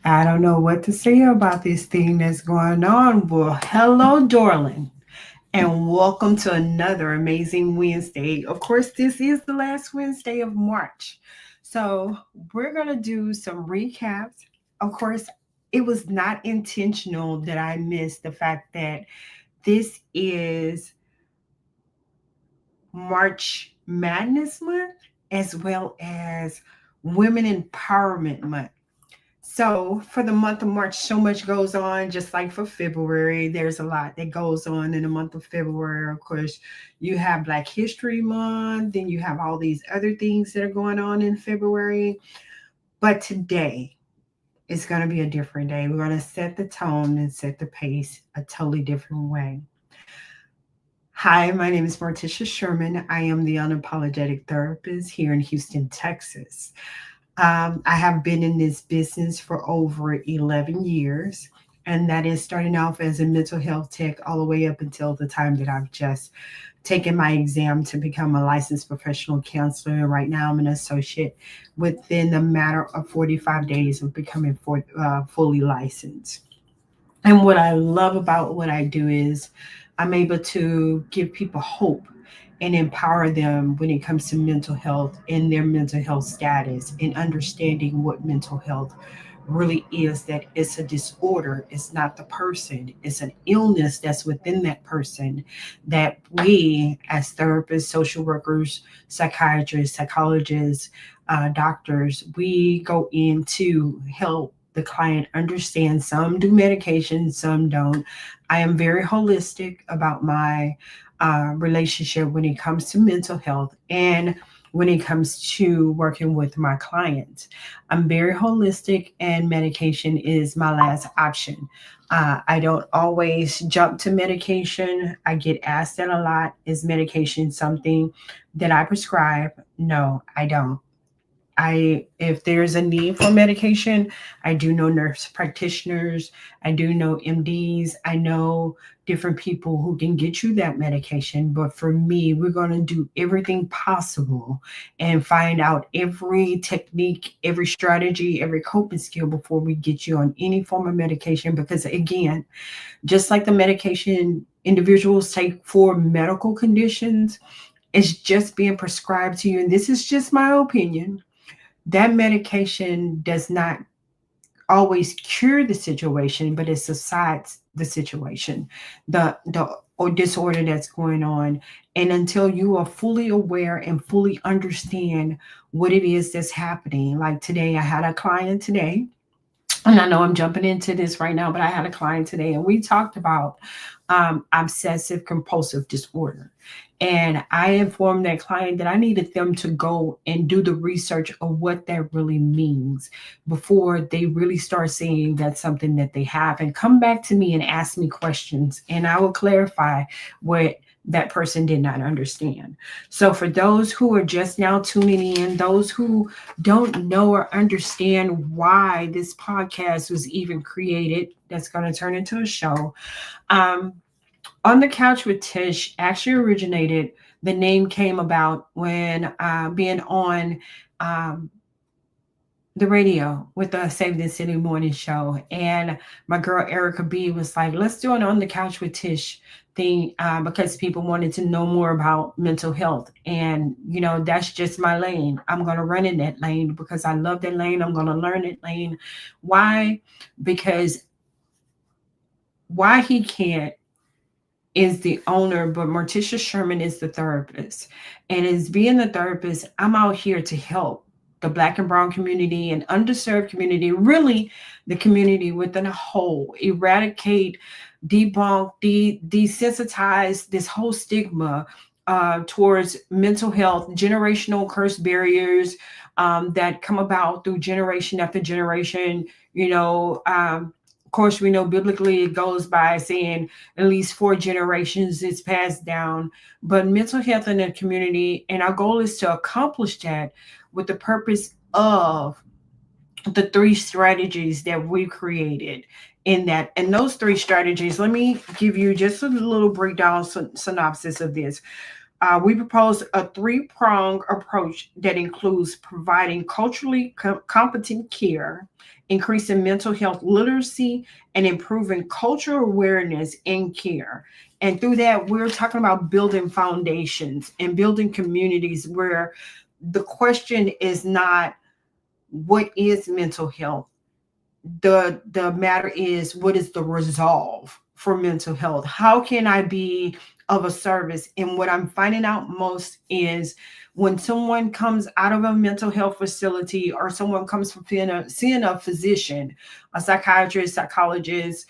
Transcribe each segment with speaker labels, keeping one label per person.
Speaker 1: I don't know what to say about this thing that's going on. Well, hello, darling, and welcome to another amazing Wednesday. Of course, this is the last Wednesday of March. So, we're going to do some recaps. Of course, it was not intentional that I missed the fact that this is March Madness Month as well as Women Empowerment Month. So for the month of March, so much goes on, just like for February. There's a lot that goes on in the month of February. Of course, you have Black History Month, then you have all these other things that are going on in February. But today is going to be a different day. We're going to set the tone and set the pace a totally different way. Hi, my name is Morticia Sherman. I am the unapologetic therapist here in Houston, Texas. I have been in this business for over 11 years, and that is starting off as a mental health tech all the way up until the time that I've just taken my exam to become a licensed professional counselor. And right now, I'm an associate within the matter of 45 days of becoming fully licensed. And what I love about what I do is I'm able to give people hope and empower them when it comes to mental health and their mental health status and understanding what mental health really is, that it's a disorder, it's not the person, it's an illness that's within that person, that we as therapists, social workers, psychiatrists, psychologists, doctors, we go in to help the client understand. Some do medication, some don't. I am very holistic about my relationship when it comes to mental health and when it comes to working with my clients. I'm very holistic, and medication is my last option. I don't always jump to medication. I get asked that a lot. Is medication something that I prescribe? No, I don't. If there's a need for medication, I do know nurse practitioners, I do know MDs, I know different people who can get you that medication. But for me, we're going to do everything possible and find out every technique, every strategy, every coping skill before we get you on any form of medication. Because again, just like the medication individuals take for medical conditions, it's just being prescribed to you. And this is just my opinion, that medication does not always cure the situation, but it subsides the situation, the or disorder that's going on. And until you are fully aware and fully understand what it is that's happening. Like today, I had a client today, and I know I'm jumping into this right now, but I had a client today and we talked about obsessive compulsive disorder. And I informed that client that I needed them to go and do the research of what that really means before they really start saying that's something that they have, and come back to me and ask me questions, and I will clarify what that person did not understand. So, for those who are just now tuning in, those who don't know or understand why this podcast was even created, that's going to turn into a show. Um, on the Couch with Tish actually originated. The name came about when being on um, the radio with the Save the City morning show. And my girl Erica B was like, let's do it on the Couch with Tish thing, because people wanted to know more about mental health. And, that's just my lane. I'm going to run in that lane because I love that lane. I'm going to learn that lane. Why? Because why he can't is the owner, but Morticia Sherman is the therapist. And as being the therapist, I'm out here to help the Black and Brown community and underserved community, really the community within a whole, eradicate, debunk, desensitize this whole stigma towards mental health, generational curse barriers that come about through generation after generation. Of course, we know biblically it goes by saying at least 4 generations is passed down, but mental health in the community, and our goal is to accomplish that with the purpose of the 3 strategies that we created in that. And those 3 strategies, let me give you just a little breakdown synopsis of this. We propose a 3-pronged approach that includes providing culturally competent care, increasing mental health literacy, and improving cultural awareness and care. And through that, we're talking about building foundations and building communities where the question is not what is mental health. The matter is what is the resolve for mental health. How can I be of a service? And what I'm finding out most is when someone comes out of a mental health facility, or someone comes from seeing a physician, a psychiatrist, psychologist,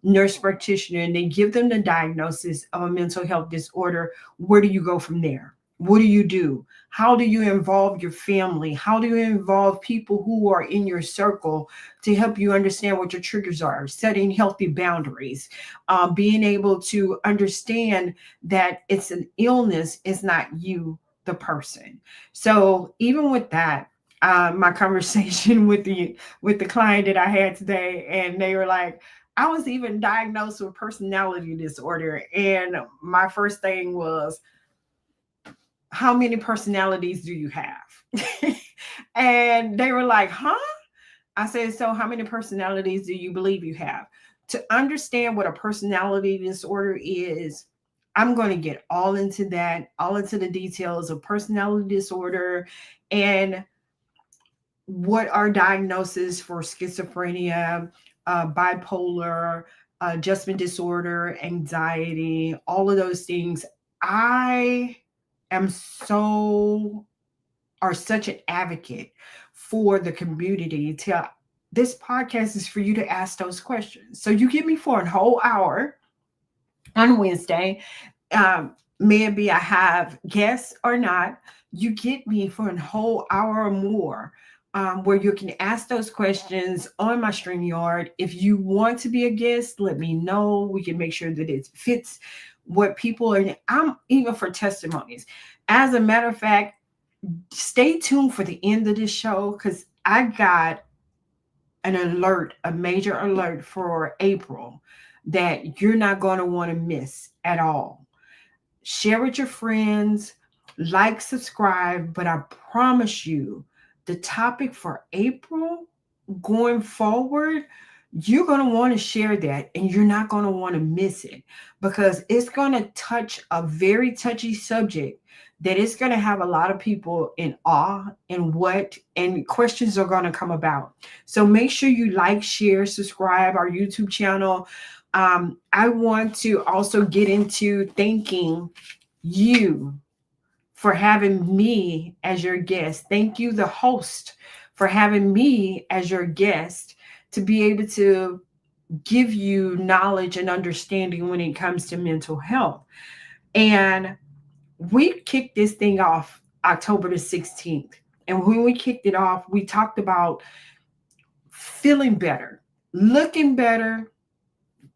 Speaker 1: nurse practitioner, and they give them the diagnosis of a mental health disorder, where do you go from there? What do you do? How do you involve your family? How do you involve people who are in your circle to help you understand what your triggers are, setting healthy boundaries, being able to understand that it's an illness, it's not you, the person. So even with that, my conversation with the client that I had today, and they were like, I was even diagnosed with personality disorder, and my first thing was, how many personalities do you have? And they were like, huh? I said, so how many personalities do you believe you have? To understand what a personality disorder is, I'm going to get all into that, all into the details of personality disorder and what are diagnoses for schizophrenia, bipolar, adjustment disorder, anxiety, all of those things. I am so are such an advocate for the community. To this podcast is for you to ask those questions. So you get me for a whole hour on Wednesday. Maybe I have guests or not. You get me for a whole hour or more. Where you can ask those questions on my StreamYard. If you want to be a guest, let me know. We can make sure that it fits what people are. I'm even for testimonies. As a matter of fact, stay tuned for the end of this show, because I got an alert, a major alert for April that you're not going to want to miss at all. Share with your friends, like, subscribe, but I promise you, the topic for April going forward, you're going to want to share that, and you're not going to want to miss it, because it's going to touch a very touchy subject that is going to have a lot of people in awe, and questions are going to come about. So make sure you like, share, subscribe our YouTube channel. I want to also get into thanking you for having me as your guest. Thank you, the host, for having me as your guest, to be able to give you knowledge and understanding when it comes to mental health. And we kicked this thing off October the 16th. And when we kicked it off, we talked about feeling better, looking better.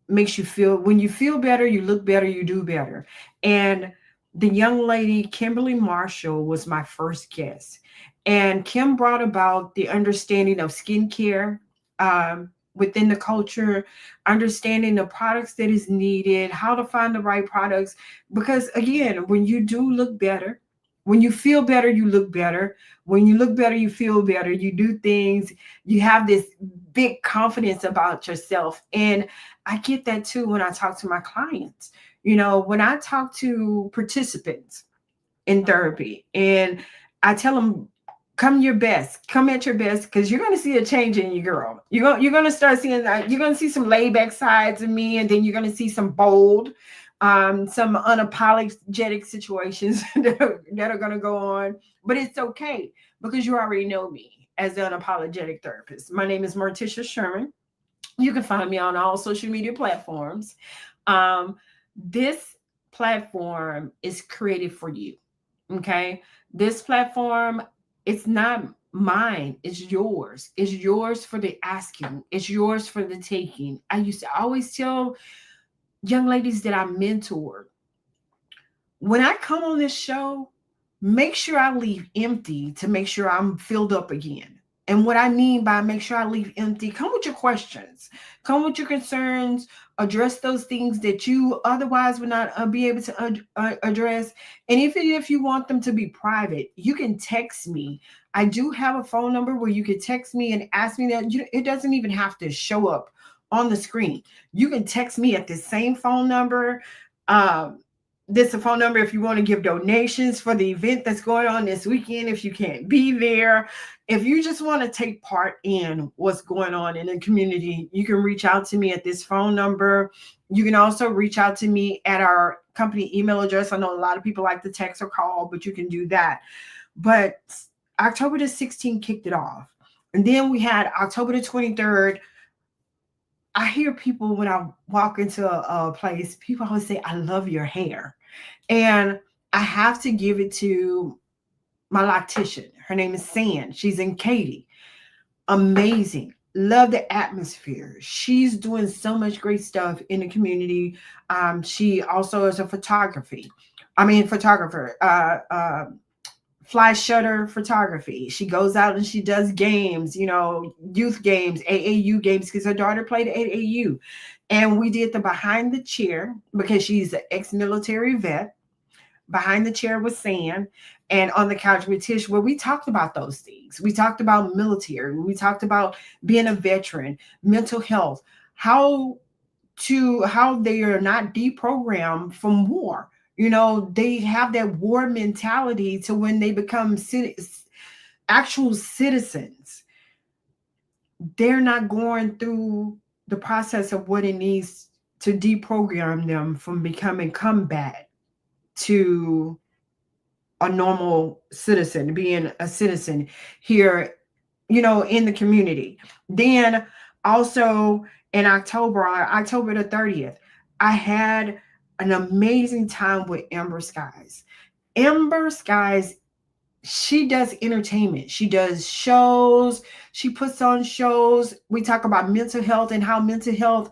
Speaker 1: Makes you feel, when you feel better, you look better, you do better. And the young lady, Kimberly Marshall, was my first guest. And Kim brought about the understanding of skincare within the culture, understanding the products that is needed, how to find the right products. Because again, when you do look better, when you feel better, you look better. When you look better, you feel better. You do things, you have this big confidence about yourself. And I get that too when I talk to my clients. You know, when I talk to participants in therapy, and I tell them, come your best, come at your best, because you're going to see a change in your girl. You're going to start seeing that. You're going to see some laid back sides of me, and then you're going to see some bold, some unapologetic situations that are going to go on. But it's okay, because you already know me as an unapologetic therapist. My name is Morticia Sherman. You can find me on all social media platforms. This platform is created for you. Okay. This platform, it's not mine. It's yours. It's yours for the asking. It's yours for the taking. I used to always tell young ladies that I mentored, when I come on this show, make sure I leave empty to make sure I'm filled up again. And what I mean by make sure I leave empty, come with your questions, come with your concerns, address those things that you otherwise would not be able to address. And if you want them to be private, you can text me. I do have a phone number where you can text me and ask me that. It doesn't even have to show up on the screen. You can text me at the same phone number. Um, this is a phone number if you want to give donations for the event that's going on this weekend. If you can't be there, if you just want to take part in what's going on in the community, you can reach out to me at this phone number. You can also reach out to me at our company email address. I know a lot of people like to text or call, but you can do that. But October the 16th kicked it off. And then we had October the 23rd. I hear people when I walk into a place, people always say, I love your hair. And I have to give it to my loctician. Her name is San. She's in Katy. Amazing. Love the atmosphere. She's doing so much great stuff in the community. She also is a photographer. Fly shutter photography. She goes out and she does games, youth games, AAU games, because her daughter played AAU. And we did the behind the chair because she's an ex-military vet. Behind the chair was Sam, and on the couch with Tish, where we talked about those things. We talked about military. We talked about being a veteran, mental health, how they are not deprogrammed from war. They have that war mentality to when they become actual citizens. They're not going through the process of what it needs to deprogram them from becoming combat to a normal citizen, being a citizen here, in the community. Then also in October the 30th, I had an amazing time with Amber Skies. Amber Skies, she does entertainment. She does shows. She puts on shows. We talk about mental health and how mental health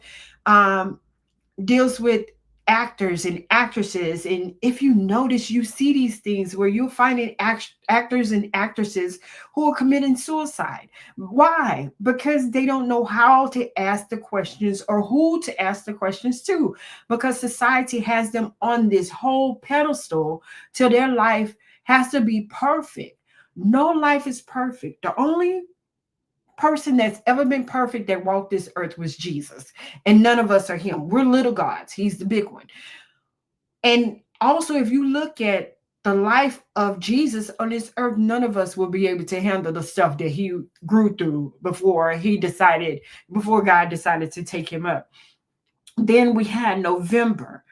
Speaker 1: deals with actors and actresses. And if you notice, you see these things where you're finding actors and actresses who are committing suicide. Why? Because they don't know how to ask the questions or who to ask the questions to, because society has them on this whole pedestal till their life has to be perfect. No life is perfect. The only person that's ever been perfect that walked this earth was Jesus. And none of us are him. We're little gods. He's the big one. And also, if you look at the life of Jesus on this earth, none of us will be able to handle the stuff that he grew through before God decided to take him up. Then we had November,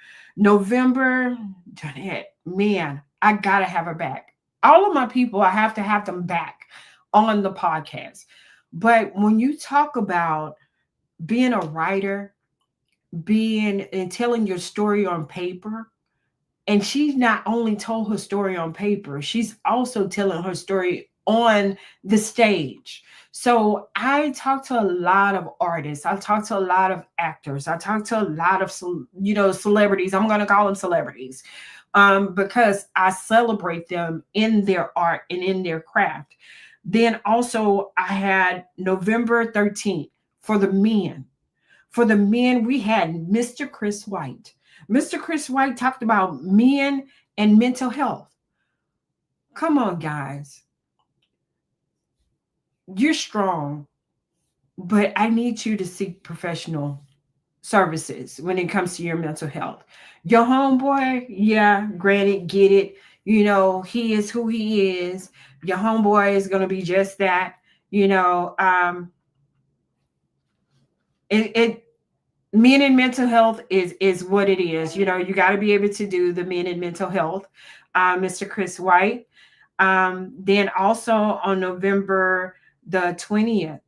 Speaker 1: Jeanette, man, I gotta have her back. All of my people, I have to have them back on the podcast. But when you talk about being a writer, being and telling your story on paper, and she's not only told her story on paper, she's also telling her story on the stage. So I talk to a lot of artists. I talk to a lot of actors. I talk to a lot of, celebrities. I'm going to call them celebrities because I celebrate them in their art and in their craft. Then also I had November 13th for the men. For the men, we had Mr. Chris White. Mr. Chris White talked about men and mental health. Come on, guys. You're strong, but I need you to seek professional services when it comes to your mental health. Your homeboy, yeah, granted, get it. He is who he is. Your homeboy is going to be just that. Men and mental health is what it is. You got to be able to do the men and mental health. Mr. Chris White. Then also on November the 20th.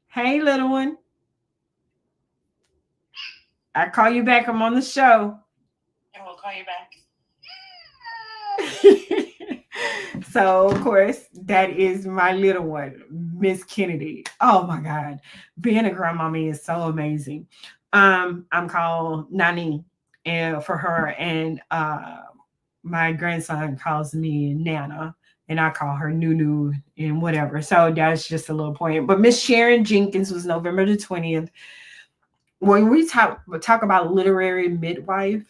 Speaker 1: Hey, little one. I call you back. I'm on the show.
Speaker 2: And we'll call you back.
Speaker 1: So, of course, that is my little one, Miss Kennedy. Oh my God. Being a grandmommy is so amazing. I'm called Nani and for her, and my grandson calls me Nana, and I call her Nunu and whatever. So that's just a little point. But Miss Sharon Jenkins was November the 20th. When we talk about literary midwife,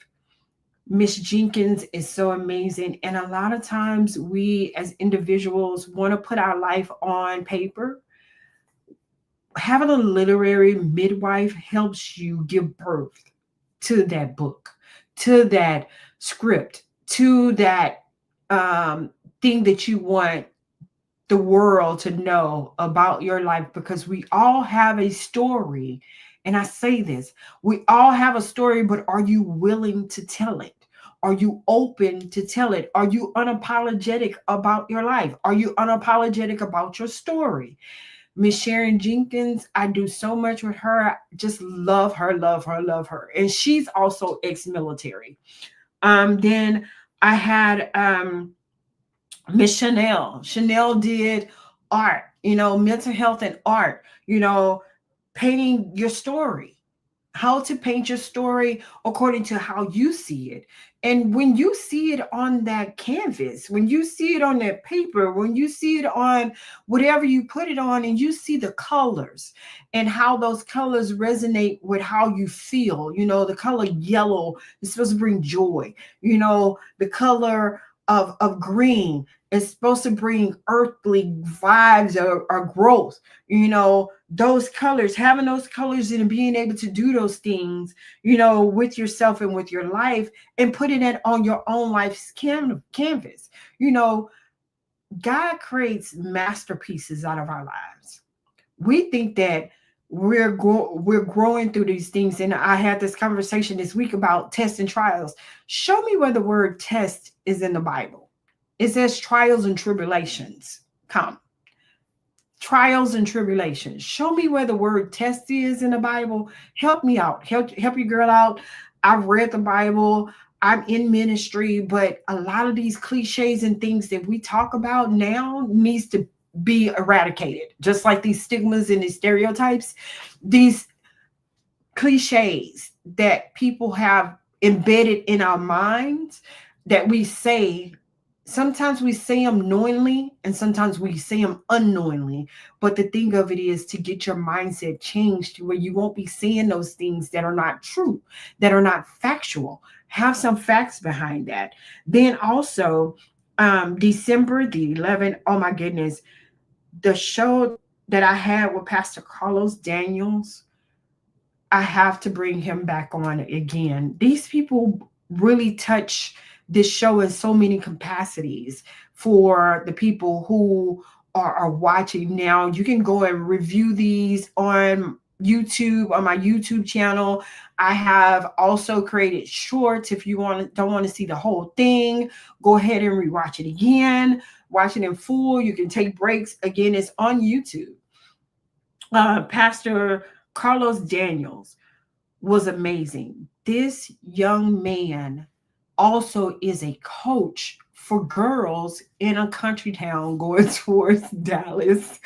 Speaker 1: Miss Jenkins is so amazing. And a lot of times we as individuals want to put our life on paper. Having a literary midwife helps you give birth to that book, to that script, to that thing that you want the world to know about your life, because we all have a story. And I say this, we all have a story, but are you willing to tell it? Are you open to tell it? Are you unapologetic about your life? Are you unapologetic about your story? Miss Sharon Jenkins, I do so much with her. Just love her, love her, love her. And she's also ex-military. Then I had Miss Chanel. Chanel did art, mental health and art, painting your story, how to paint your story according to how you see it. And when you see it on that canvas, when you see it on that paper, when you see it on whatever you put it on, and you see the colors and how those colors resonate with how you feel, the color yellow is supposed to bring joy, the color of green is supposed to bring earthly vibes or growth, those colors, having those colors and being able to do those things, with yourself and with your life, and putting it on your own life's canvas. God creates masterpieces out of our lives. We think that we're growing through these things. And I had this conversation this week about tests and trials. Show me where the word test is in the Bible. It says trials and tribulations come. Trials and tribulations. Show me where the word test is in the Bible. Help me out. Help your girl out. I've read the Bible. I'm in ministry, but a lot of these cliches and things that we talk about now needs to be eradicated. Just like these stigmas and these stereotypes, these cliches that people have embedded in our minds that we say. Sometimes we say them knowingly and sometimes we say them unknowingly. But the thing of it is to get your mindset changed to where you won't be saying those things that are not true, that are not factual. Have some facts behind that. Then also, December the 11th, oh my goodness, the show that I had with Pastor Carlos Daniels, I have to bring him back on again. These people really touch this show in so many capacities for the people who are watching now. You can go and review these on YouTube, on my YouTube channel. I have also created shorts. If you don't want to see the whole thing, go ahead and rewatch it again. Watch it in full. You can take breaks. Again, it's on YouTube. Pastor Carlos Daniels was amazing. This young man also is a coach for girls in a country town going towards Dallas.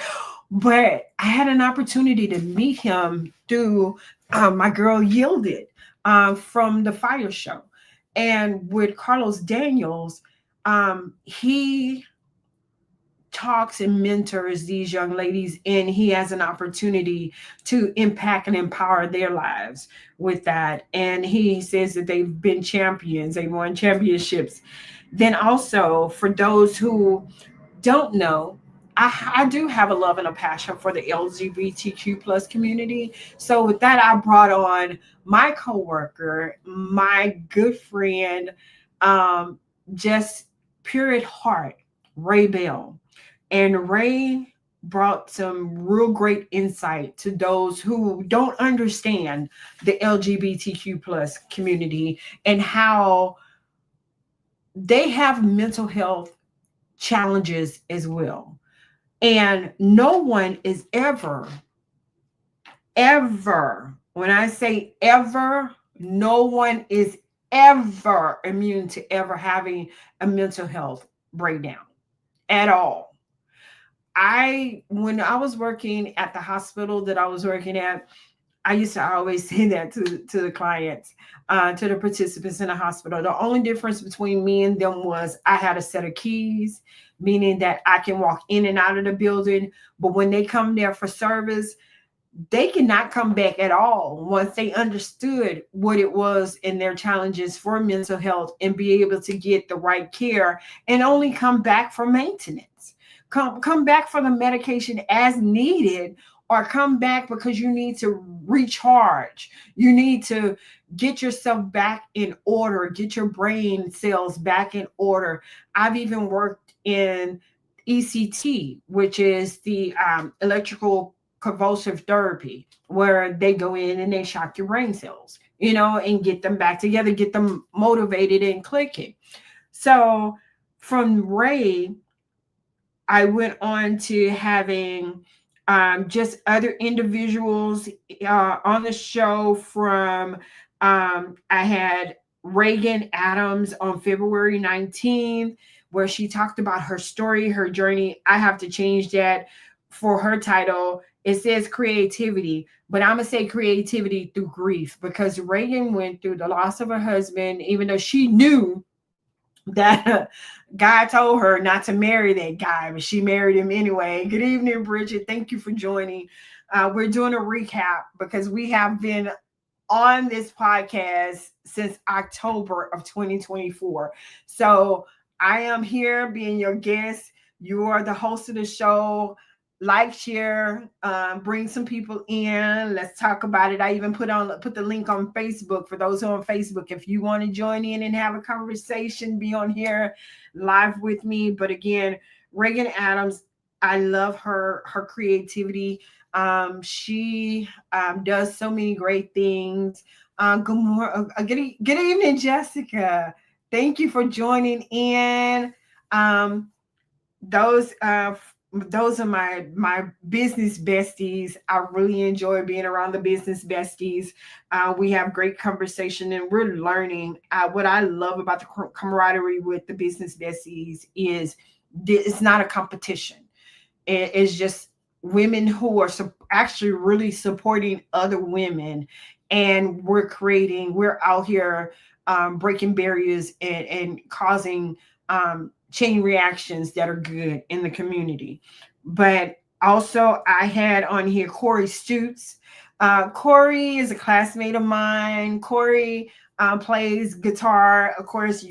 Speaker 1: But I had an opportunity to meet him through my girl Yielded from the Fire Show. And with Carlos Daniels, he talks and mentors these young ladies, and he has an opportunity to impact and empower their lives with that. And he says that they've been champions, they won championships. Then also, for those who don't know, I do have a love and a passion for the LGBTQ plus community. So with that, I brought on my coworker, my good friend, just pure at heart, Ray Bell. And Ray brought some real great insight to those who don't understand the LGBTQ plus community and how they have mental health challenges as well. And no one is ever, when I say ever, no one is ever immune to ever having a mental health breakdown at all. When I was working at the hospital that I was working at, I used to always say that to the clients, to the participants in the hospital. The only difference between me and them was I had a set of keys, meaning that I can walk in and out of the building. But when they come there for service, they cannot come back at all once they understood what it was and their challenges for mental health and be able to get the right care and only come back for maintenance. Come back for the medication as needed, or come back because you need to recharge. You need to get yourself back in order, get your brain cells back in order. I've even worked in ECT, which is the electrical convulsive therapy, where they go in and they shock your brain cells, and get them back together, get them motivated and clicking. So from Ray, I went on to having just other individuals on the show. I had Reagan Adams on February 19th, where she talked about her story, her journey. I have to change that for her title. It says creativity, but I'm going to say creativity through grief, because Reagan went through the loss of her husband, even though she knew that God told her not to marry that guy, but she married him anyway. Good evening, Bridget. Thank you for joining. We're doing a recap because we have been on this podcast since October of 2024. So I am here being your guest. You are the host of the show. Like, share, bring some people in. Let's talk about it. I even put the link on Facebook for those who are on Facebook. If you want to join in and have a conversation, be on here live with me. But again, Reagan Adams, I love her creativity. She does so many great things. Good evening, Jessica. Thank you for joining in. Those are my business besties. I really enjoy being around the business besties. We have great conversation and we're learning. What I love about the camaraderie with the business besties is it's not a competition. It's just women who are actually really supporting other women, and we're out here breaking barriers and causing chain reactions that are good in the community. But also I had on here Corey Stutes. Corey is a classmate of mine. Corey plays guitar. Of course,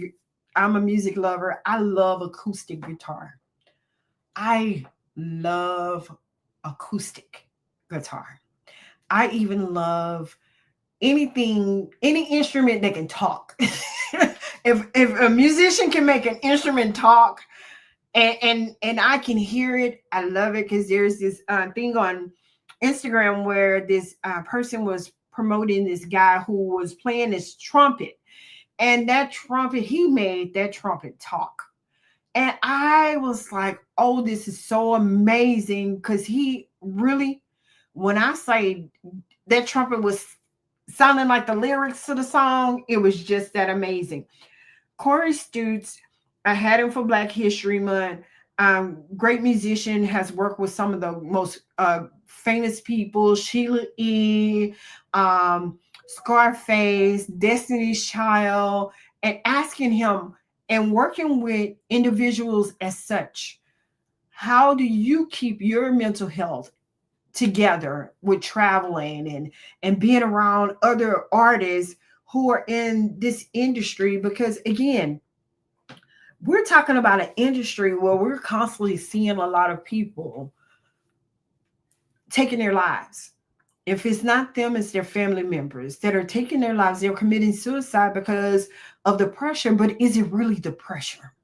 Speaker 1: I'm a music lover. I love acoustic guitar. I love acoustic guitar. I even love any instrument that can talk. If a musician can make an instrument talk and I can hear it, I love it. Because there's this thing on Instagram where this person was promoting this guy who was playing this trumpet, and he made that trumpet talk. And I was like, oh, this is so amazing, because he really, when I say that trumpet was sounding like the lyrics to the song, it was just that amazing. Corey Stutes, I had him for Black History Month. Great musician, has worked with some of the most famous people, Sheila E., Scarface, Destiny's Child, and asking him and working with individuals as such, how do you keep your mental health together with traveling and being around other artists who are in this industry? Because again, we're talking about an industry where we're constantly seeing a lot of people taking their lives. If it's not them, it's their family members that are taking their lives. They're committing suicide because of the pressure. But is it really the pressure?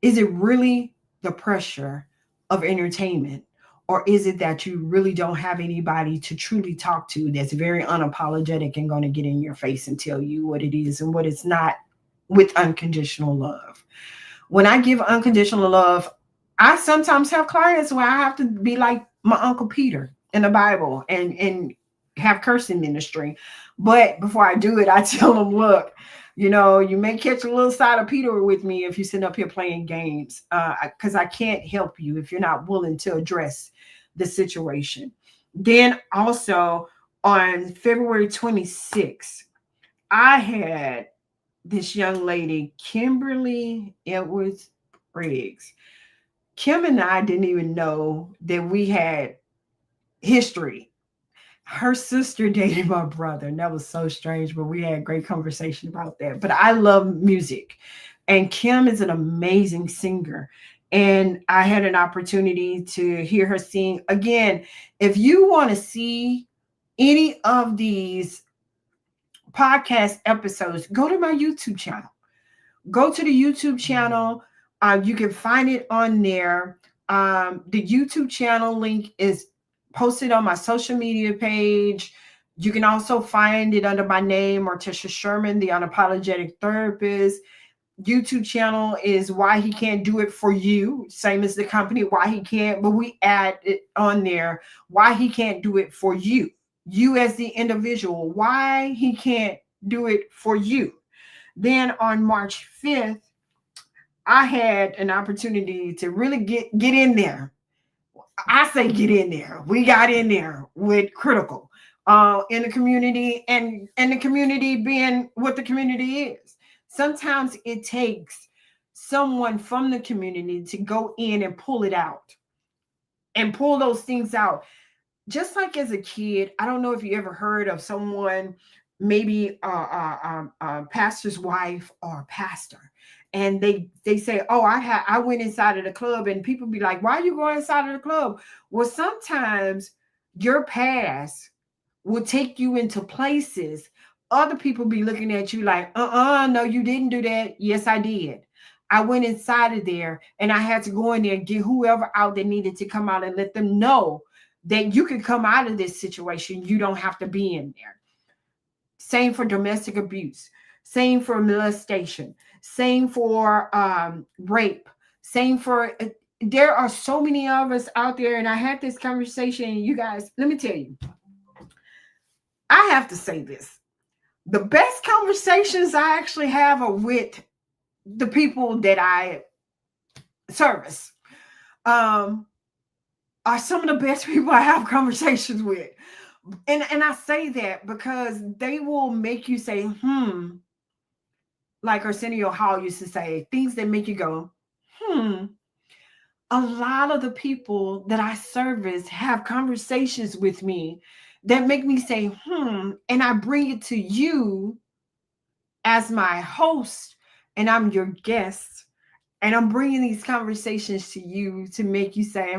Speaker 1: Is it really the pressure of entertainment? Or is it that you really don't have anybody to truly talk to that's very unapologetic and going to get in your face and tell you what it is and what it's not, with unconditional love? When I give unconditional love, I sometimes have clients where I have to be like my Uncle Peter in the Bible and have cursing ministry. But before I do it, I tell them, look, you may catch a little side of Peter with me if you sit up here playing games, because I can't help you if you're not willing to address the situation. Then also on February 26th, I had this young lady, Kimberly Edwards Briggs. Kim and I didn't even know that we had history. Her sister dated my brother, and that was so strange, but we had a great conversation about that. But I love music, and Kim is an amazing singer. And I had an opportunity to hear her sing. Again, if you want to see any of these podcast episodes, go to my YouTube channel. Go to the YouTube channel. You can find it on there. The YouTube channel link is posted on my social media page. You can also find it under my name, Morticia Sherman, the Unapologetic Therapist. YouTube channel is Why He Can't Do It For You, same as the company, Why He Can't, but we add it on there, Why He Can't Do It For You. You as the individual, why he can't do it for you. Then on March 5th, I had an opportunity to really get in there. I say get in there. We got in there with Critical in the community, and the community being what the community is. Sometimes it takes someone from the community to go in and pull it out and pull those things out. Just like as a kid, I don't know if you ever heard of someone, maybe a pastor's wife or a pastor, and they say, "Oh, I went inside of the club," and people be like, "Why are you going inside of the club?" Well, sometimes your past will take you into places. Other people be looking at you like, no, you didn't do that. Yes, I did. I went inside of there, and I had to go in there and get whoever out that needed to come out and let them know that you can come out of this situation. You don't have to be in there. Same for domestic abuse. Same for molestation. Same for rape. Same for, there are so many of us out there. And I had this conversation, you guys, let me tell you, I have to say this. The best conversations I actually have are with the people that I service. Are some of the best people I have conversations with. And I say that because they will make you say, like Arsenio Hall used to say, things that make you go, A lot of the people that I service have conversations with me that make me say, and I bring it to you as my host, and I'm your guest, and I'm bringing these conversations to you to make you say,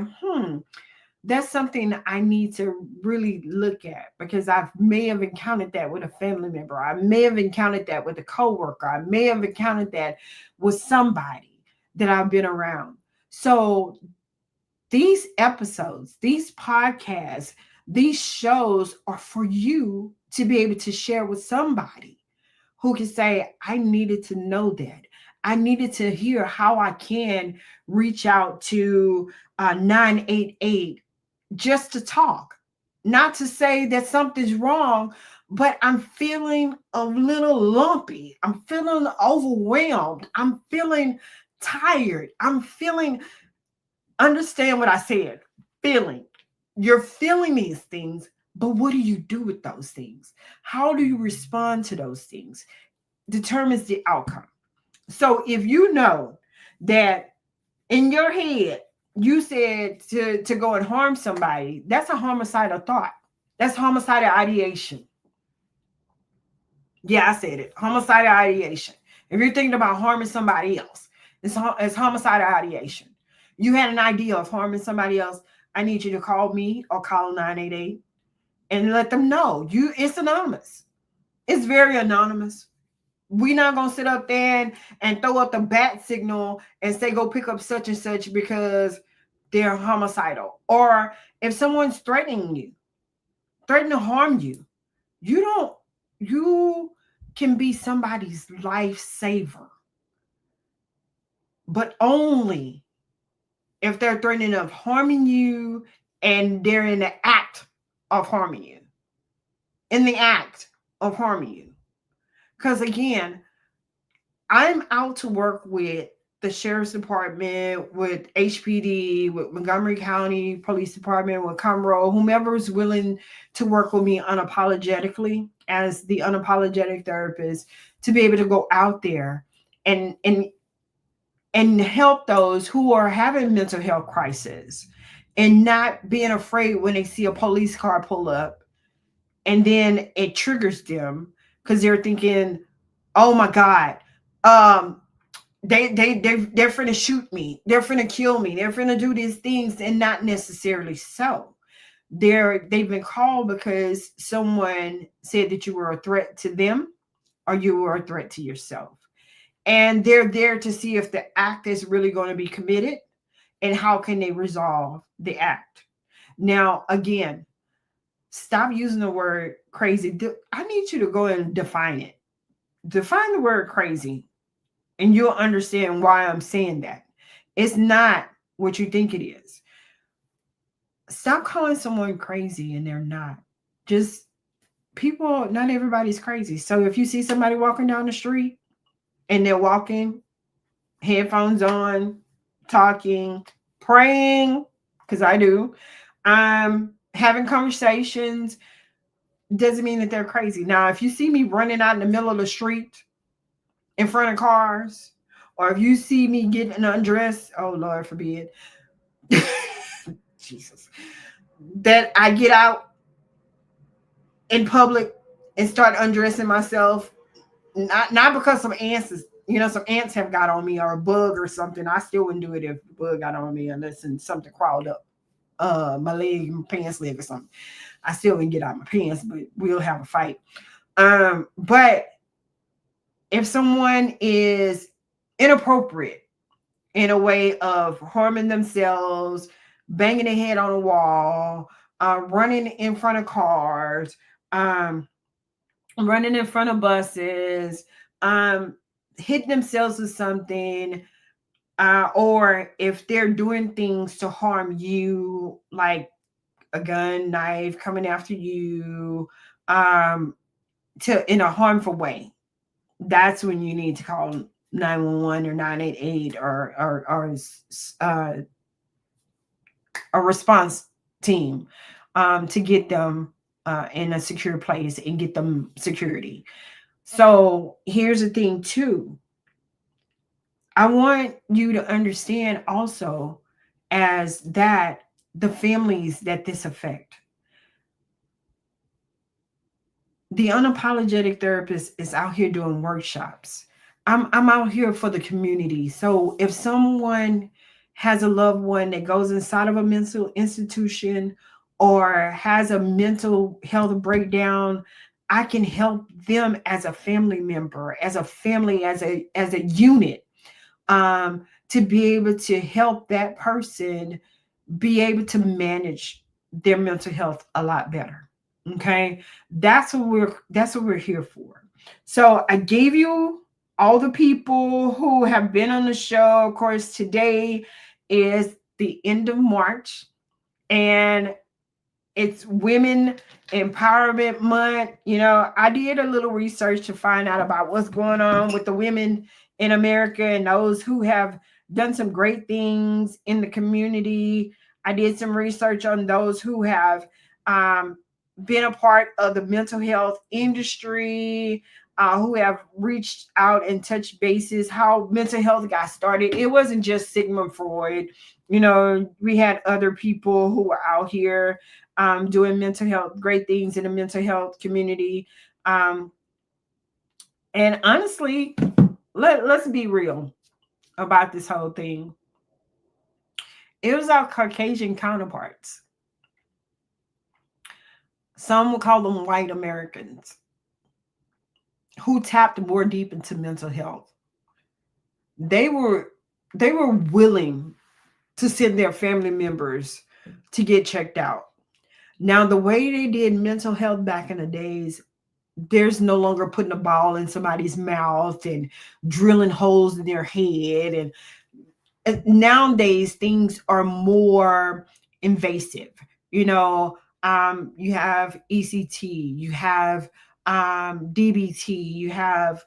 Speaker 1: that's something I need to really look at, because I may have encountered that with a family member. I may have encountered that with a coworker. I may have encountered that with somebody that I've been around. So these episodes, these podcasts, these shows are for you to be able to share with somebody who can say, I needed to know that. I needed to hear how I can reach out to 988 just to talk. Not to say that something's wrong, but I'm feeling a little lumpy. I'm feeling overwhelmed. I'm feeling tired. I'm feeling, understand what I said, feeling. You're feeling these things, but what do you do with those things? How do you respond to those things? Determines the outcome. So if you know that in your head, you said to go and harm somebody, that's a homicidal thought. That's homicidal ideation. Yeah, I said it. Homicidal ideation. If you're thinking about harming somebody else, it's homicidal ideation. You had an idea of harming somebody else, I need you to call me or call 988 and let them know. It's anonymous. It's very anonymous. We're not going to sit up there and throw up the bat signal and say, go pick up such and such because they're homicidal. Or if someone's threatening to harm you, you can be somebody's lifesaver, but only if they're threatening of harming you and they're in the act of harming you. In the act of harming you. Because again, I'm out to work with the sheriff's department, with HPD, with Montgomery County Police Department, with Conroe, whomever is willing to work with me unapologetically as the unapologetic therapist, to be able to go out there and help those who are having mental health crisis and not being afraid when they see a police car pull up and then it triggers them because they're thinking, oh my God, um, they're finna shoot me, they're finna kill me, they're finna do these things, and not necessarily so. They've been called because someone said that you were a threat to them or you were a threat to yourself. And they're there to see if the act is really going to be committed and how can they resolve the act. Now, again, stop using the word crazy. I need you to go and define it. Define the word crazy, and you'll understand why I'm saying that. It's not what you think it is. Stop calling someone crazy and they're not. Just people, not everybody's crazy. So if you see somebody walking down the street and they're walking, headphones on, talking, praying, because I do, having conversations, doesn't mean that they're crazy. Now, if you see me running out in the middle of the street in front of cars, or if you see me getting undressed, oh Lord forbid, Jesus, that I get out in public and start undressing myself, not because some ants is, some ants have got on me or a bug or something. I still wouldn't do it if a bug got on me unless something crawled up my leg, my pants leg or something. I still wouldn't get out my pants, but we'll have a fight. But if someone is inappropriate in a way of harming themselves, banging their head on a wall, running in front of cars, running in front of buses, hitting themselves with something, or if they're doing things to harm you, like a gun, knife coming after you, in a harmful way, that's when you need to call 911 or 988 or a response team to get them in a secure place and get them security. So here's the thing too. I want you to understand also as that the families that this affect. The unapologetic therapist is out here doing workshops. I'm out here for the community. So if someone has a loved one that goes inside of a mental institution or has a mental health breakdown, I can help them as a family member, as a family, as a unit, to be able to help that person be able to manage their mental health a lot better. Okay, that's what we're here for. So I gave you all the people who have been on the show. Of course, today is the end of March, and it's Women Empowerment Month. I did a little research to find out about what's going on with the women in America and those who have done some great things in the community. I did some research on those who have been a part of the mental health industry, who have reached out and touched bases, how mental health got started. It wasn't just Sigmund Freud. We had other people who were out here doing mental health, great things in the mental health community. And honestly, let's be real about this whole thing. It was our Caucasian counterparts. Some would call them white Americans, who tapped more deep into mental health. They were willing to send their family members to get checked out. Now, the way they did mental health back in the days, there's no longer putting a ball in somebody's mouth and drilling holes in their head. And nowadays, things are more invasive. You have ECT, you have DBT, you have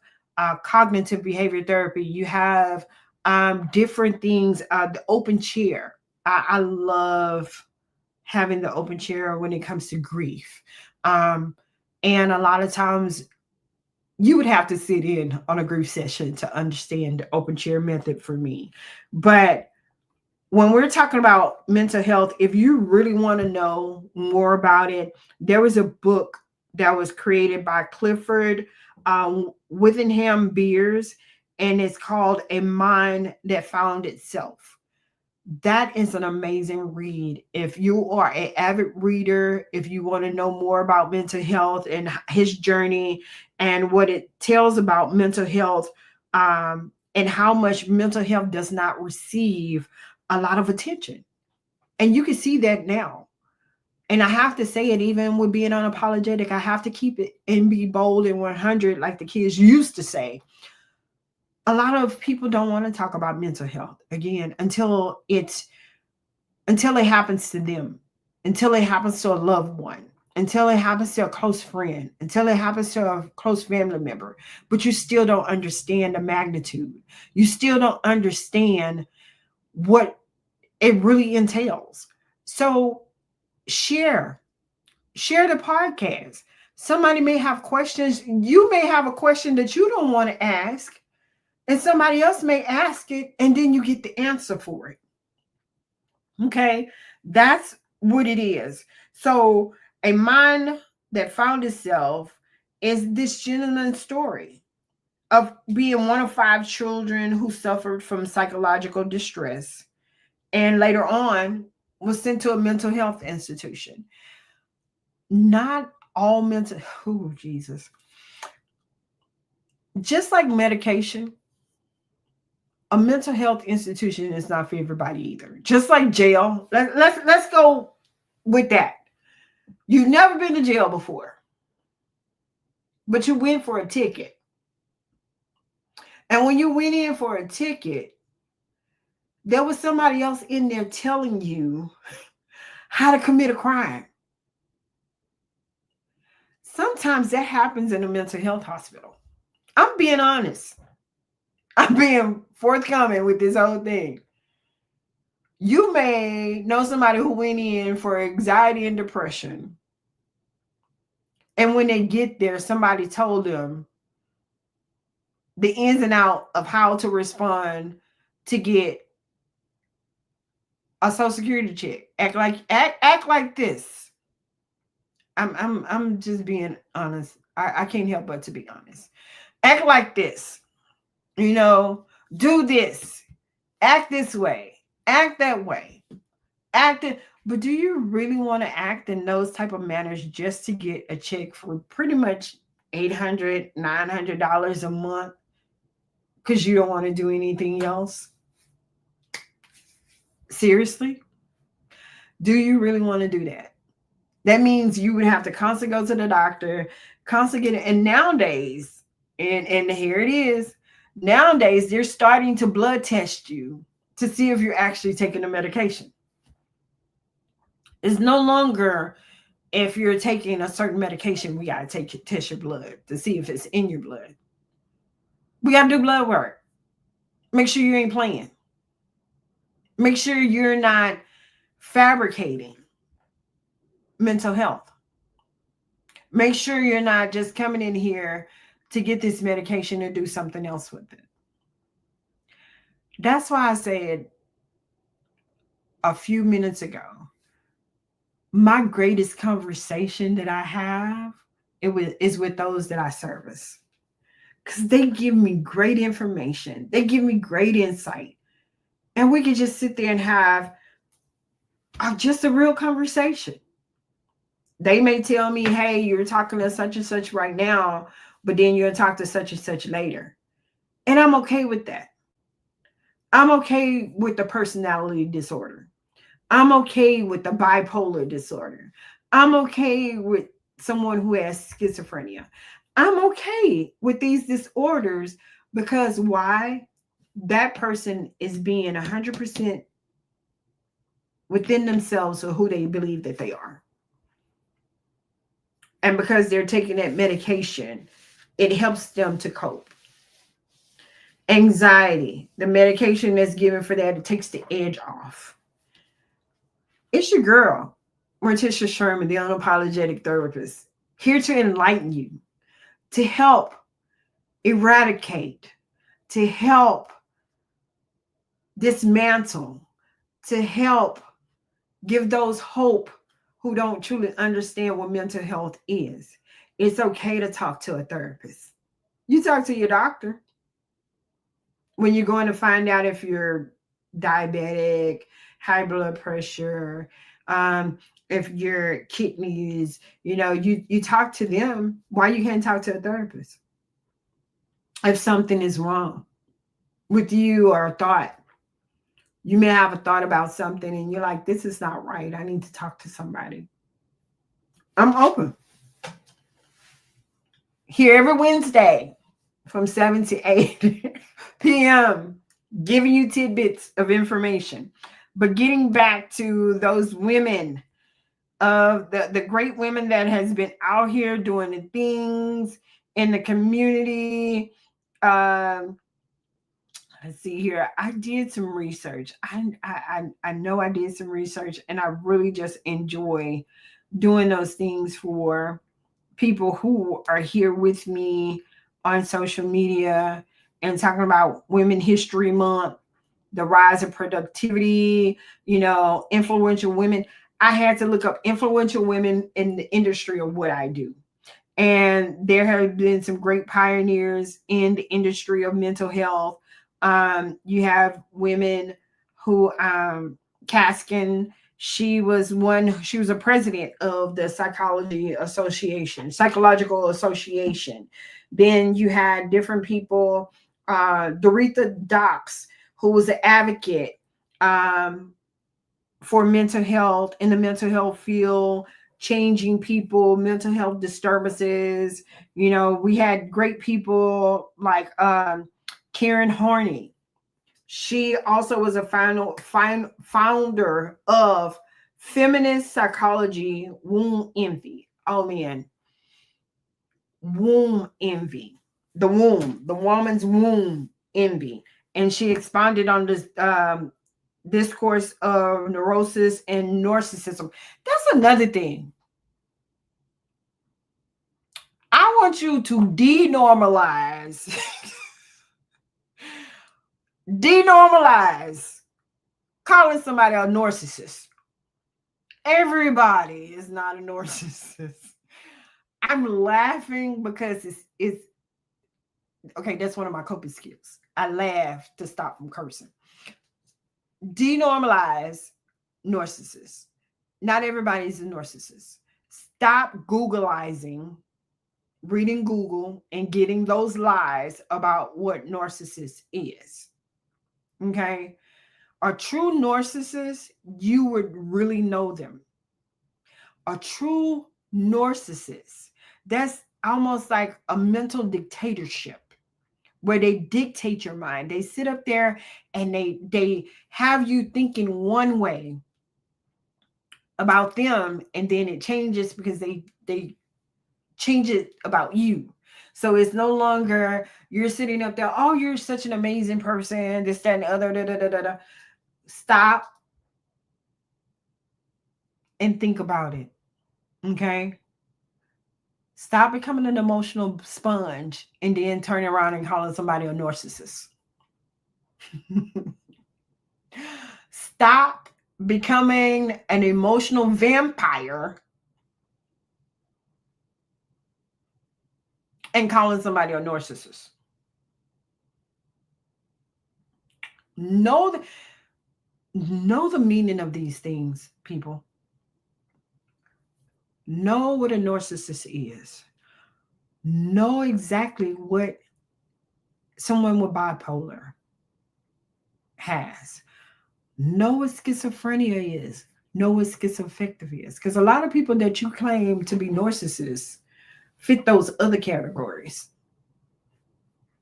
Speaker 1: cognitive behavior therapy, you have different things. The open chair. I love having the open chair when it comes to grief. Um, and a lot of times you would have to sit in on a grief session to understand the open chair method for me. But when we're talking about mental health, if you really want to know more about it, there was a book that was created by Clifford Withenham Beers, and it's called A Mind That Found Itself. That is an amazing read. If you are an avid reader, if you want to know more about mental health and his journey and what it tells about mental health, and how much mental health does not receive a lot of attention. And you can see that now. And I have to say it, even with being unapologetic, I have to keep it and be bold and 100, like the kids used to say. A lot of people don't want to talk about mental health again until it happens to them, until it happens to a loved one, until it happens to a close friend, until it happens to a close family member. But you still don't understand the magnitude. You still don't understand what it really entails. So share the podcast. Somebody may have questions. You may have a question that you don't want to ask, and somebody else may ask it, and then you get the answer for it. Okay, that's what it is. So A Mind That Found Itself is this gentleman's story of being one of 5 children who suffered from psychological distress, and later on was sent to a mental health institution. Not all mental, oh Jesus. Just like medication, a mental health institution is not for everybody either. Just like jail. Let's go with that. You've never been to jail before, but you went for a ticket. And when you went in for a ticket, there was somebody else in there telling you how to commit a crime. Sometimes that happens in a mental health hospital. I'm being honest. I'm being forthcoming with this whole thing. You may know somebody who went in for anxiety and depression. And when they get there, somebody told them the ins and outs of how to respond to get a Social Security check. Act like this. I'm just being honest. I can't help but to be honest. Act like this. Do this. Act this way. Act that way. But do you really want to act in those type of manners just to get a check for pretty much $800, $900 a month because you don't want to do anything else? Seriously? Do you really want to do that? That means you would have to constantly go to the doctor, constantly get it. And nowadays, and here it is, nowadays they're starting to blood test you to see if you're actually taking the medication. It's no longer if you're taking a certain medication, we got to test your blood to see if it's in your blood. We got to do blood work. Make sure you ain't playing. Make sure you're not fabricating mental health. Make sure you're not just coming in here to get this medication and do something else with it. That's why I said a few minutes ago, my greatest conversation that I have is with those that I service, because they give me great information. They give me great insight. And we can just sit there and have just a real conversation. They may tell me, hey, you're talking to such and such right now, but then you'll talk to such and such later. And I'm okay with that. I'm okay with the personality disorder. I'm okay with the bipolar disorder. I'm okay with someone who has schizophrenia. I'm okay with these disorders because why? That person is being 100% within themselves or who they believe that they are. And because they're taking that medication, it helps them to cope. Anxiety, the medication that's given for that, it takes the edge off. It's your girl, Morticia Sherman, the unapologetic therapist, here to enlighten you, to help eradicate, to help dismantle, to help give those hope who don't truly understand what mental health is. It's okay to talk to a therapist. You talk to your doctor when you're going to find out if you're diabetic, high blood pressure, if your kidneys, you talk to them. Why you can't talk to a therapist? If something is wrong with you or a thought, you may have a thought about something and you're like, this is not right. I need to talk to somebody. I'm open. Here every Wednesday from 7 to 8 p.m., giving you tidbits of information. But getting back to those women, of the great women that has been out here doing the things in the community. Let's see here. I did some research. I know I did some research, and I really just enjoy doing those things for people who are here with me on social media and talking about Women History Month, the rise of productivity, influential women. I had to look up influential women in the industry of what I do. And there have been some great pioneers in the industry of mental health. You have women who, Kaskin, she was a president of the Psychological Association. Then you had different people, Doretha Docks, who was an advocate for mental health in the mental health field, changing people, mental health disturbances. We had great people like Karen Horney. She also was a founder of feminist psychology, womb envy. Oh man, womb envy. The woman's womb envy. And she expounded on this discourse of neurosis and narcissism. That's another thing. I want you to denormalize calling somebody a narcissist. Everybody is not a narcissist. I'm laughing because it's okay. That's one of my coping skills. I laugh to stop from cursing. Denormalize narcissists. Not everybody is a narcissist. Stop Googleizing, reading Google, and getting those lies about what narcissist is. Okay? A true narcissist, you would really know them. A true narcissist, that's almost like a mental dictatorship where they dictate your mind. They sit up there and they have you thinking one way about them, and then it changes because they change it about you. So it's no longer you're sitting up there, oh, you're such an amazing person, this, that, and the other. Da, da, da, da, da. Stop and think about it. Okay? Stop becoming an emotional sponge and then turning around and calling somebody a narcissist. Stop becoming an emotional vampire and calling somebody a narcissist. Know the meaning of these things, people. Know what a narcissist is. Know exactly what someone with bipolar has. Know what schizophrenia is. Know what schizoaffective is. Because a lot of people that you claim to be narcissists fit those other categories.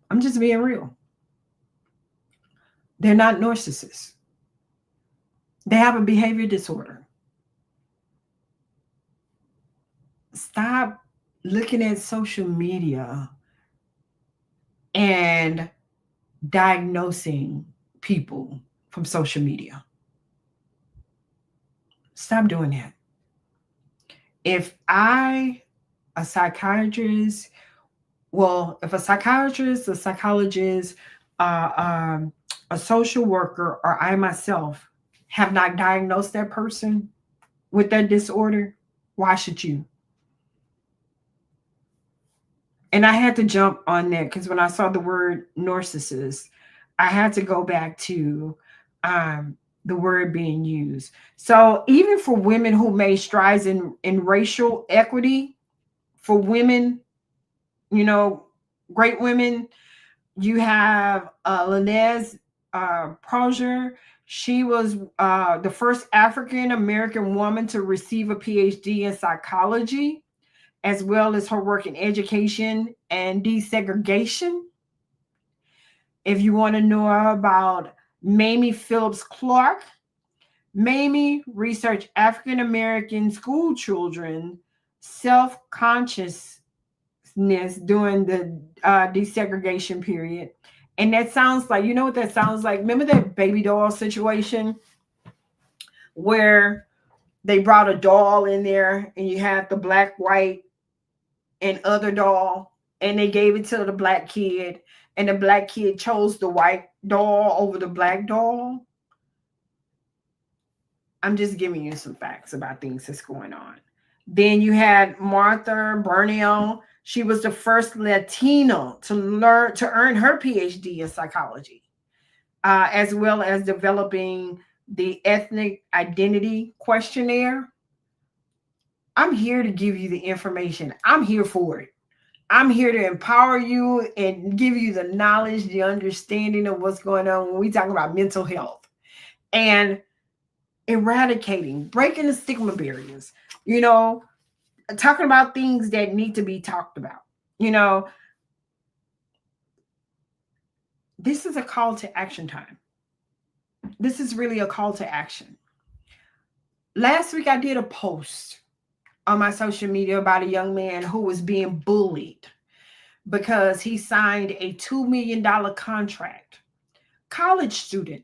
Speaker 1: I'm just being real. They're not narcissists. They have a behavior disorder. Stop looking at social media and diagnosing people from social media. Stop doing that. If a psychiatrist, well, if a psychiatrist, a psychologist, uh, um, a social worker, or I myself have not diagnosed that person with that disorder, why should you? And I had to jump on that because when I saw the word narcissist, I had to go back to um, the word being used. So even for women who made strides in racial equity, for women, you know, great women, you have Linez Proger. She was the first African American woman to receive a PhD in psychology, as well as her work in education and desegregation. If you want to know about Mamie Phillips Clark, Mamie researched African American school children self consciousness during the desegregation period. And that sounds like, you know what that sounds like? Remember that baby doll situation where they brought a doll in there and you had the black, white, and other doll, and they gave it to the black kid, and the black kid chose the white doll over the black doll. I'm just giving you some facts about things that's going on. Then you had Martha Burnell. She was the first Latino to earn her PhD in psychology, as well as developing the ethnic identity questionnaire. I'm here to give you the information. I'm here for it. I'm here to empower you and give you the knowledge, the understanding of what's going on when we talk about mental health and eradicating, breaking the stigma barriers, you know, talking about things that need to be talked about. You know, this is a call to action time. This is really a call to action. Last week, I did a post on my social media about a young man who was being bullied because he signed a $2 million contract. College student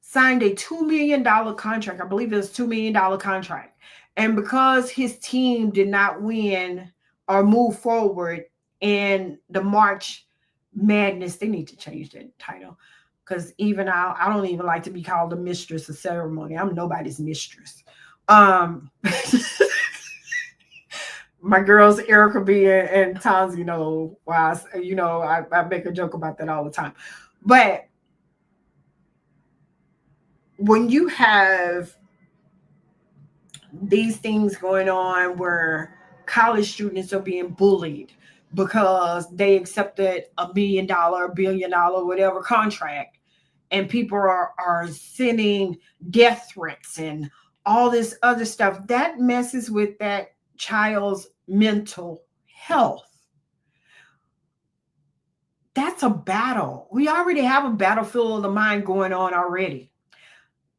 Speaker 1: signed a $2 million contract. I believe it was $2 million contract. And because his team did not win or move forward in the March Madness, they need to change that title. Because even I don't even like to be called the mistress of ceremony. I'm nobody's mistress. My girls Erica B and Tons, I make a joke about that all the time. But when you have these things going on where college students are being bullied because they accepted $1 million, $1 billion, whatever contract, and people are sending death threats and all this other stuff, that messes with that child's mental health. That's a battle. We already have a battlefield of the mind going on already.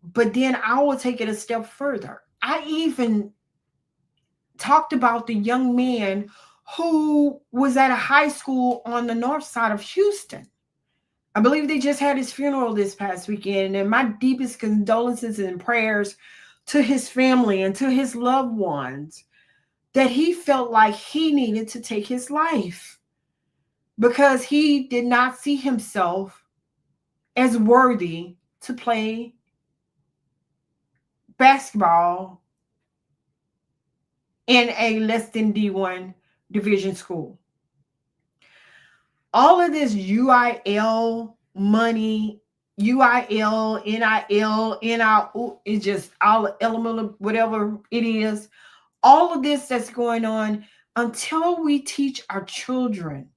Speaker 1: But then I will take it a step further. I even talked about the young man who was at a high school on the north side of Houston. I believe they just had his funeral this past weekend, and my deepest condolences and prayers to his family and to his loved ones, that he felt like he needed to take his life because he did not see himself as worthy to play basketball in a less than D1 division school. All of this UIL money, UIL, NIL, NIL, is just all element of whatever it is. All of this that's going on, until we teach our children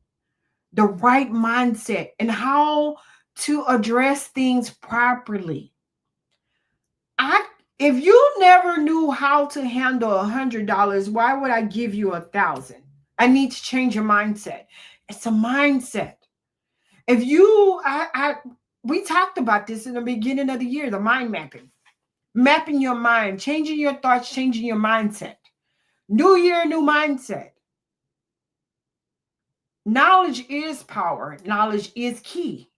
Speaker 1: the right mindset and how to address things properly. If you never knew how to handle $100, why would I give you 1,000? I need to change your mindset. It's a mindset. If you, we talked about this in the beginning of the year, the mind mapping your mind, changing your thoughts, changing your mindset. New year, new mindset. Knowledge is power. Knowledge is key.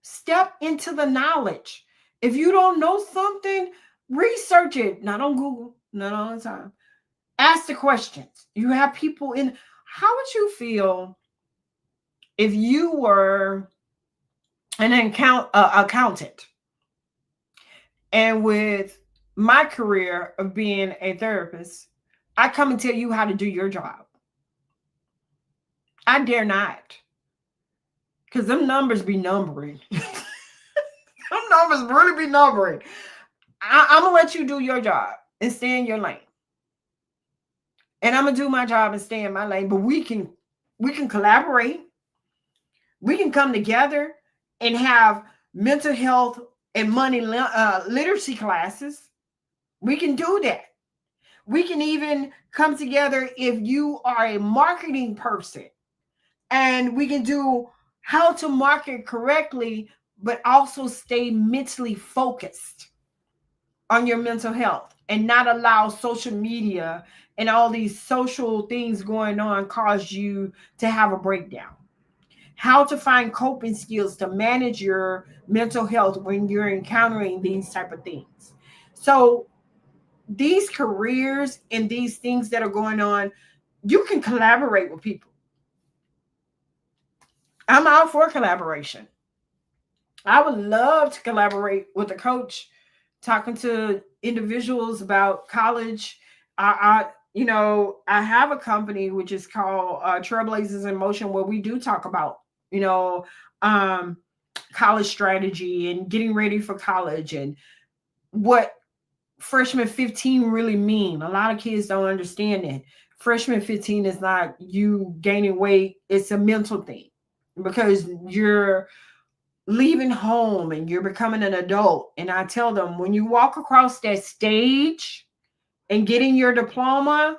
Speaker 1: Step into the knowledge. If you don't know something, research it. Not on Google, not all the time. Ask the questions. You have people in. How would you feel if you were an accountant, and with my career of being a therapist, I come and tell you how to do your job? I dare not, because them numbers be numbering. Them numbers really be numbering. I'm gonna let you do your job and stay in your lane, and I'm gonna do my job and stay in my lane. But we can collaborate. We can come together and have mental health and money literacy classes. We can do that. We can even come together if you are a marketing person, and we can do how to market correctly, but also stay mentally focused on your mental health and not allow social media and all these social things going on cause you to have a breakdown. How to find coping skills to manage your mental health when you're encountering these type of things. So these careers and these things that are going on, you can collaborate with people. I'm out for collaboration. I would love to collaborate with a coach, talking to individuals about college. I have a company which is called Trailblazers in Motion, where we do talk about, you know, um, college strategy and getting ready for college and what freshman 15 really mean. A lot of kids don't understand that. Freshman 15 is not you gaining weight, it's a mental thing, because you're leaving home and you're becoming an adult. And I tell them, when you walk across that stage and getting your diploma,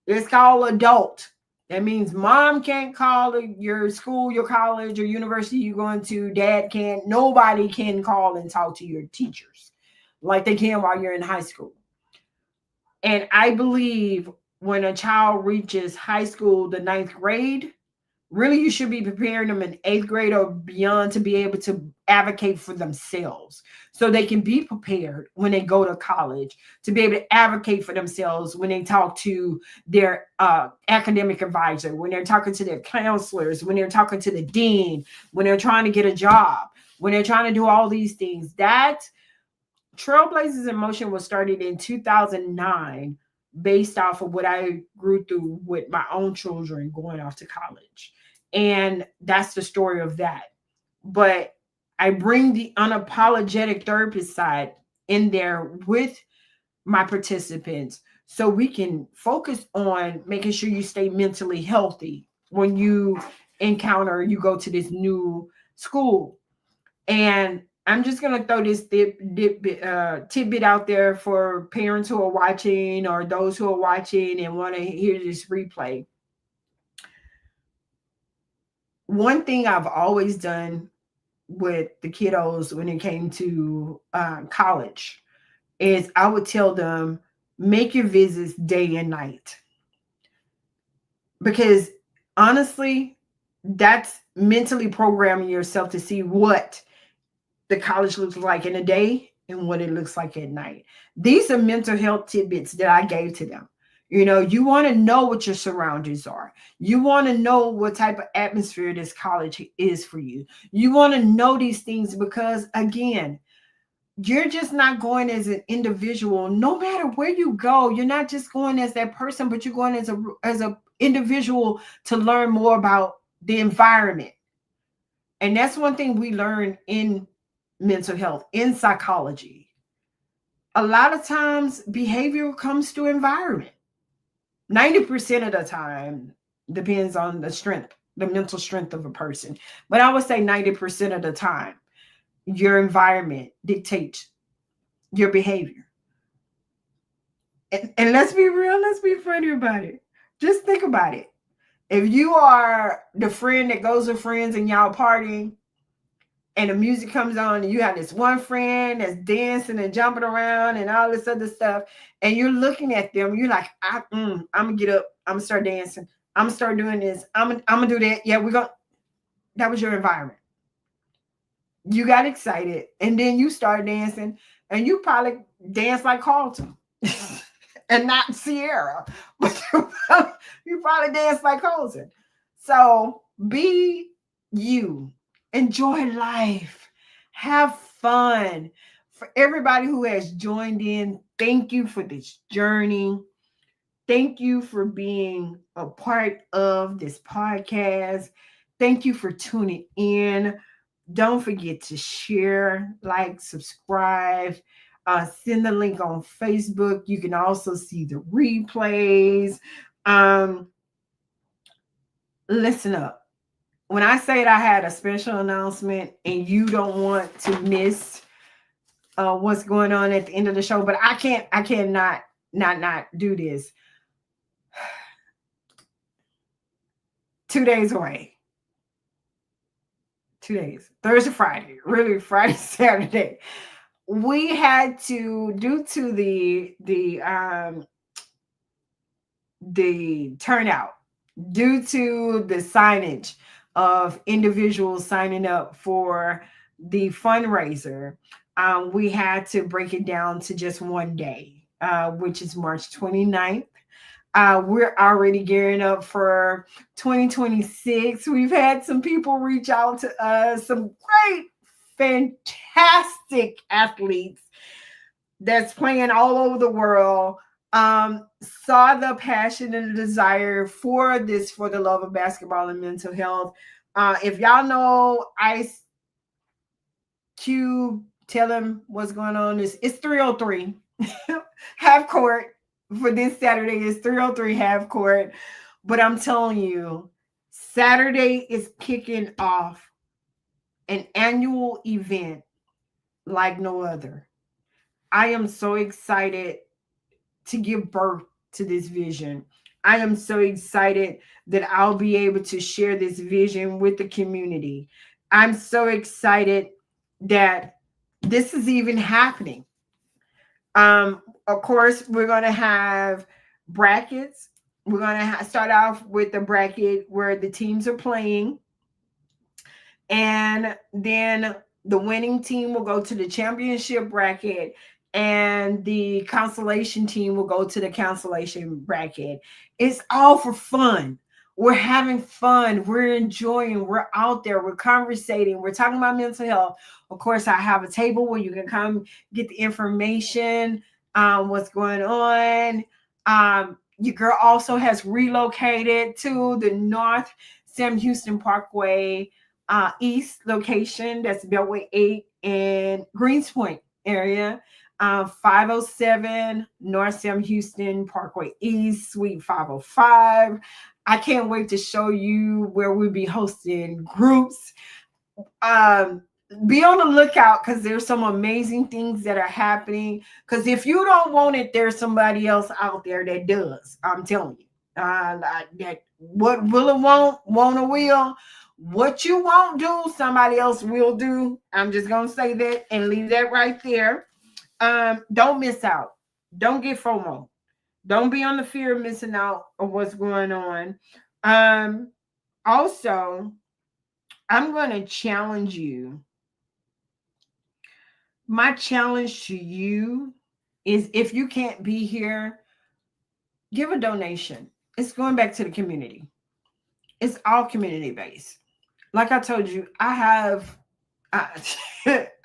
Speaker 1: it's called adult. That means mom can't call your school, your college, or university you're going to. Dad can't. Nobody can call and talk to your teachers like they can while you're in high school. And I believe when a child reaches high school, the ninth grade, really you should be preparing them in eighth grade or beyond to be able to advocate for themselves, so they can be prepared when they go to college to be able to advocate for themselves when they talk to their academic advisor, when they're talking to their counselors, when they're talking to the dean, when they're trying to get a job, when they're trying to do all these things. That Trailblazers in Motion was started in 2009 based off of what I grew through with my own children going off to college. And that's the story of that. But I bring the unapologetic therapist side in there with my participants, so we can focus on making sure you stay mentally healthy when you you go to this new school. And I'm just going to throw this tidbit out there for parents who are watching, or those who are watching and want to hear this replay. One thing I've always done with the kiddos when it came to college is I would tell them, make your visits day and night. Because honestly, that's mentally programming yourself to see what the college looks like in a day and what it looks like at night. These are mental health tidbits that I gave to them. You want to know what your surroundings are. You want to know what type of atmosphere this college is for you. You want to know these things because, again, you're just not going as an individual. No matter where you go, you're not just going as that person, but you're going as a individual to learn more about the environment. And that's one thing we learn in mental health, in psychology. A lot of times behavior comes through environment. 90% of the time, depends on the mental strength of a person. But I would say 90% of the time, your environment dictates your behavior. And let's be real, let's be funny about it. Just think about it. If you are the friend that goes with friends and y'all partying, and the music comes on and you have this one friend that's dancing and jumping around and all this other stuff, and you're looking at them, you're like, I'm gonna get up, I'm gonna start dancing, I'm gonna start doing this, I'm gonna do that. Yeah, that was your environment. You got excited, and then you start dancing, and you probably dance like Carlton and not Sierra, but you probably dance like Carlton. So be you, enjoy life, have fun. For everybody who has joined in, thank you for this journey. Thank you for being a part of this podcast. Thank you for tuning in. Don't forget to share, like, subscribe, send the link on Facebook. You can also see the replays. Um, Listen up. When I said I had a special announcement and you don't want to miss what's going on at the end of the show, but I cannot not do this. 2 days away. 2 days. Thursday, Friday. Really, Friday, Saturday. We had to, due to the turnout, due to the signage of individuals signing up for the fundraiser, we had to break it down to just one day, which is March 29th. We're already gearing up for 2026. We've had some people reach out to us, some great, fantastic athletes that's playing all over the world. Saw the passion and the desire for this, for the love of basketball and mental health. If y'all know Ice Cube, tell him what's going on. It's 303 half court for this Saturday. Is 303 half court. But I'm telling you, Saturday is kicking off an annual event like no other. I am so excited to give birth to this vision. I am so excited that I'll be able to share this vision with the community. I'm so excited that this is even happening. Of course, we're going to have brackets. We're going to start off with the bracket where the teams are playing. And then the winning team will go to the championship bracket, and the consolation team will go to the consolation bracket. It's all for fun. We're having fun. We're enjoying. We're out there. We're conversating. We're talking about mental health. Of course, I have a table where you can come get the information, what's going on. Your girl also has relocated to the North Sam Houston Parkway East location. That's Beltway 8 in Greenspoint area. 507 North Sam Houston Parkway East, Suite 505. I can't wait to show you where we'll be hosting groups. Be on the lookout because there's some amazing things that are happening. Because if you don't want it, there's somebody else out there that does. I'm telling you. That what will it won't or will. What you won't do, somebody else will do. I'm just gonna say that and leave that right there. Don't miss out. Don't get FOMO. Don't be on the fear of missing out of what's going on. Also, I'm going to challenge you. My challenge to you is, if you can't be here, give a donation. It's going back to the community. It's all community based. Like I told you, I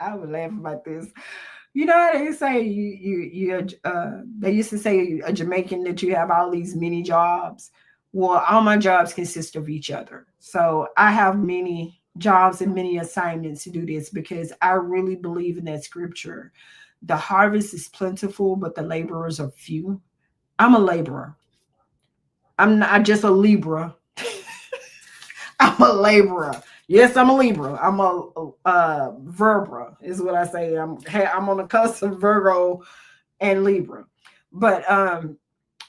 Speaker 1: would laugh about this. You know, they say they used to say a Jamaican that you have all these mini jobs. Well, all my jobs consist of each other. So I have many jobs and many assignments to do this, because I really believe in that scripture. The harvest is plentiful, but the laborers are few. I'm a laborer. I'm not just a Libra. I'm a laborer. Yes, I'm a Libra. I'm a Verbra, is what I say. I'm on the cusp of Virgo and Libra, but I'm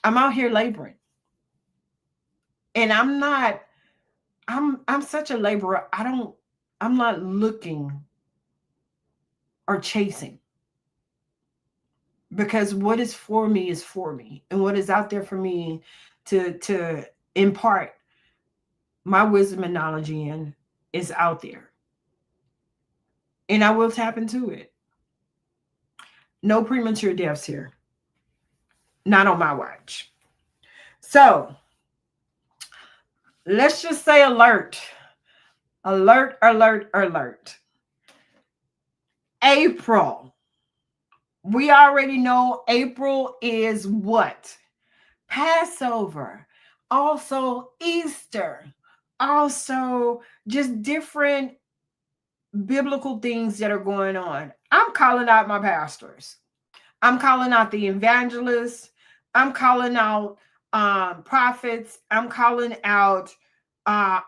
Speaker 1: out here laboring, and I'm such a laborer. I'm not looking or chasing, because what is for me is for me, and what is out there for me to impart my wisdom and knowledge in is out there. And I will tap into it. No premature deaths here. Not on my watch. So let's just say alert. Alert, alert, alert. April. We already know April is what? Passover. Also Easter. Also just different biblical things that are going on. I'm calling out my pastors. I'm calling out the evangelists. I'm calling out prophets. I'm calling out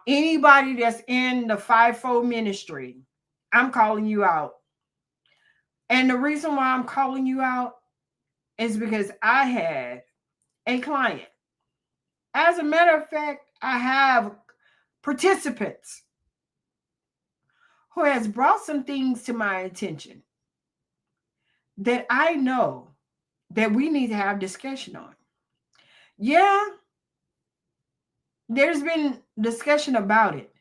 Speaker 1: anybody that's in the fivefold ministry. I'm calling you out. And the reason why I'm calling you out is because I had a client. As a matter of fact, I have participants who has brought some things to my attention that I know that we need to have discussion on. Yeah, there's been discussion about it,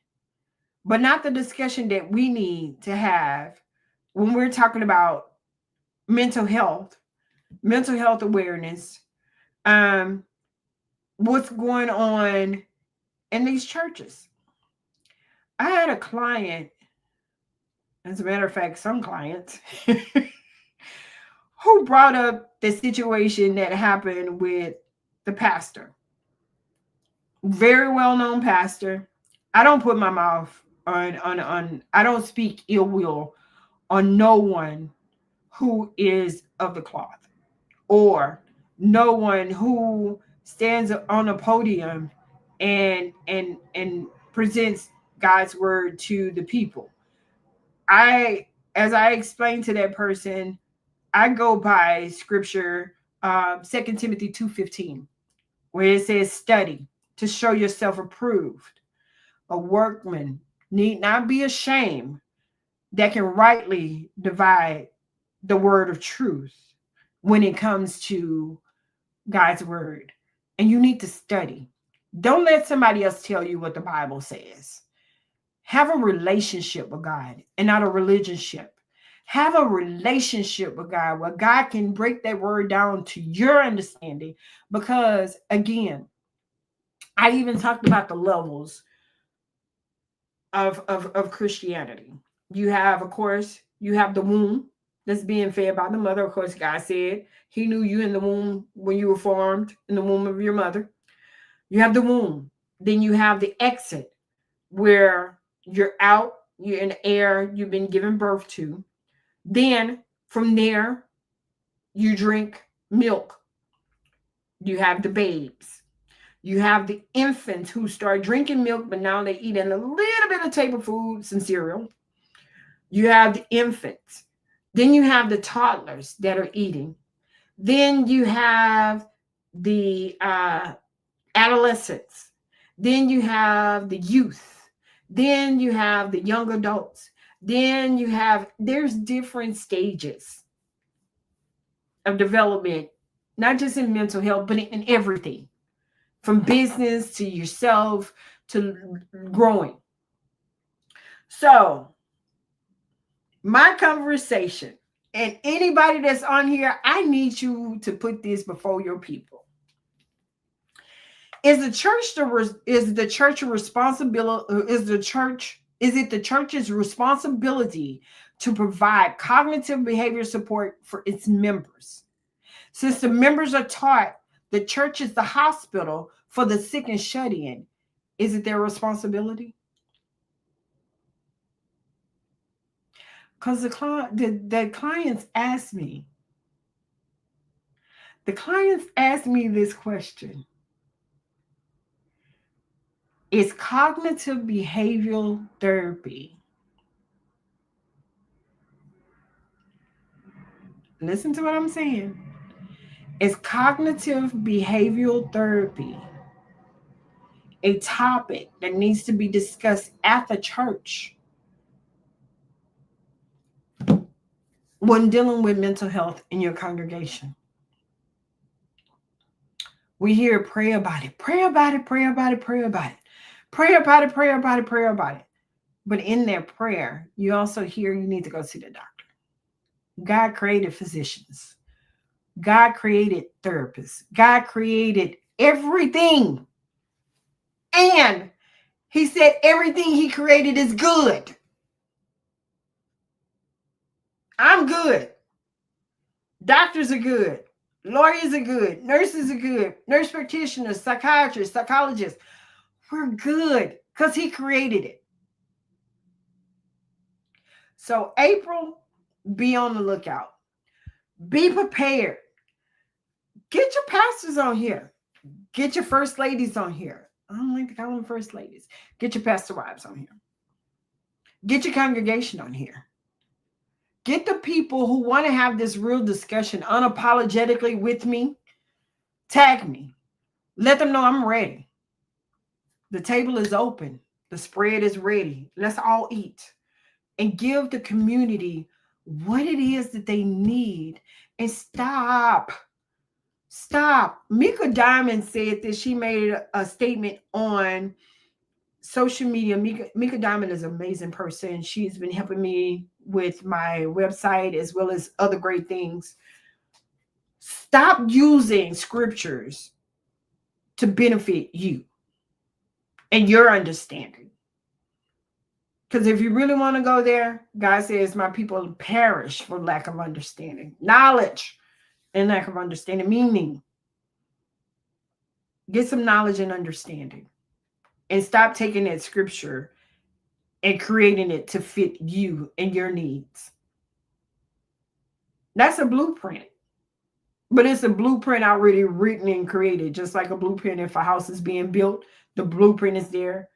Speaker 1: but not the discussion that we need to have when we're talking about mental health awareness, what's going on in these churches. I had a client, as a matter of fact, some clients, who brought up the situation that happened with the pastor. Very well-known pastor. I don't put my mouth on I don't speak ill will on no one who is of the cloth, or no one who stands on a podium and presents God's word to the people. As I explained to that person, I go by scripture, 2 Timothy 2:15, where it says, study to show yourself approved. A workman need not be ashamed, that can rightly divide the word of truth when it comes to God's word. And you need to study. Don't let somebody else tell you what the Bible says. Have a relationship with God and not a religionship. Have a relationship with God where God can break that word down to your understanding. Because again, I even talked about the levels of Christianity. You have, of course, you have the womb that's being fed by the mother. Of course, God said he knew you in the womb when you were formed in the womb of your mother. You have the womb. Then you have the exit, where you're out, you're in the air, you've been given birth to. Then from there, you drink milk. You have the babes. You have the infants who start drinking milk, but now they're eating a little bit of table food, some cereal. You have the infants. Then you have the toddlers that are eating. Then you have the adolescents. Then you have the youth. Then you have the young adults. Then there's different stages of development, not just in mental health, but in everything, from business to yourself to growing. So, my conversation, and anybody that's on here, I need you to put this before your people. Is it the church's responsibility to provide cognitive behavior support for its members? Since the members are taught the church is the hospital for the sick and shut in, is it their responsibility? Because the clients ask me. The clients ask me this question. Is cognitive behavioral therapy, listen to what I'm saying, is cognitive behavioral therapy a topic that needs to be discussed at the church when dealing with mental health in your congregation? We hear pray about it, pray about it, pray about it, pray about it, pray about it, pray about it, pray about it. But in their prayer, you also hear you need to go see the doctor. God created physicians. God created therapists. God created everything. And he said everything he created is good. I'm good. Doctors are good. Lawyers are good. Nurses are good. Nurse practitioners, psychiatrists, psychologists. We're good because he created it. So April, be on the lookout. Be prepared. Get your pastors on here. Get your first ladies on here. I don't like to call them first ladies. Get your pastor wives on here. Get your congregation on here. Get the people who want to have this real discussion unapologetically with me. Tag me. Let them know I'm ready. The table is open. The spread is ready. Let's all eat and give the community what it is that they need. And stop. Mika Diamond said that she made a statement on social media. Mika Diamond is an amazing person. She's been helping me with my website as well as other great things. Stop using scriptures to benefit you and your understanding. Because if you really want to go there, God says, my people perish for lack of understanding. Knowledge and lack of understanding. Meaning, get some knowledge and understanding. And stop taking that scripture and creating it to fit you and your needs. That's a blueprint. But it's a blueprint already written and created. Just like a blueprint, if a house is being built, the blueprint is there.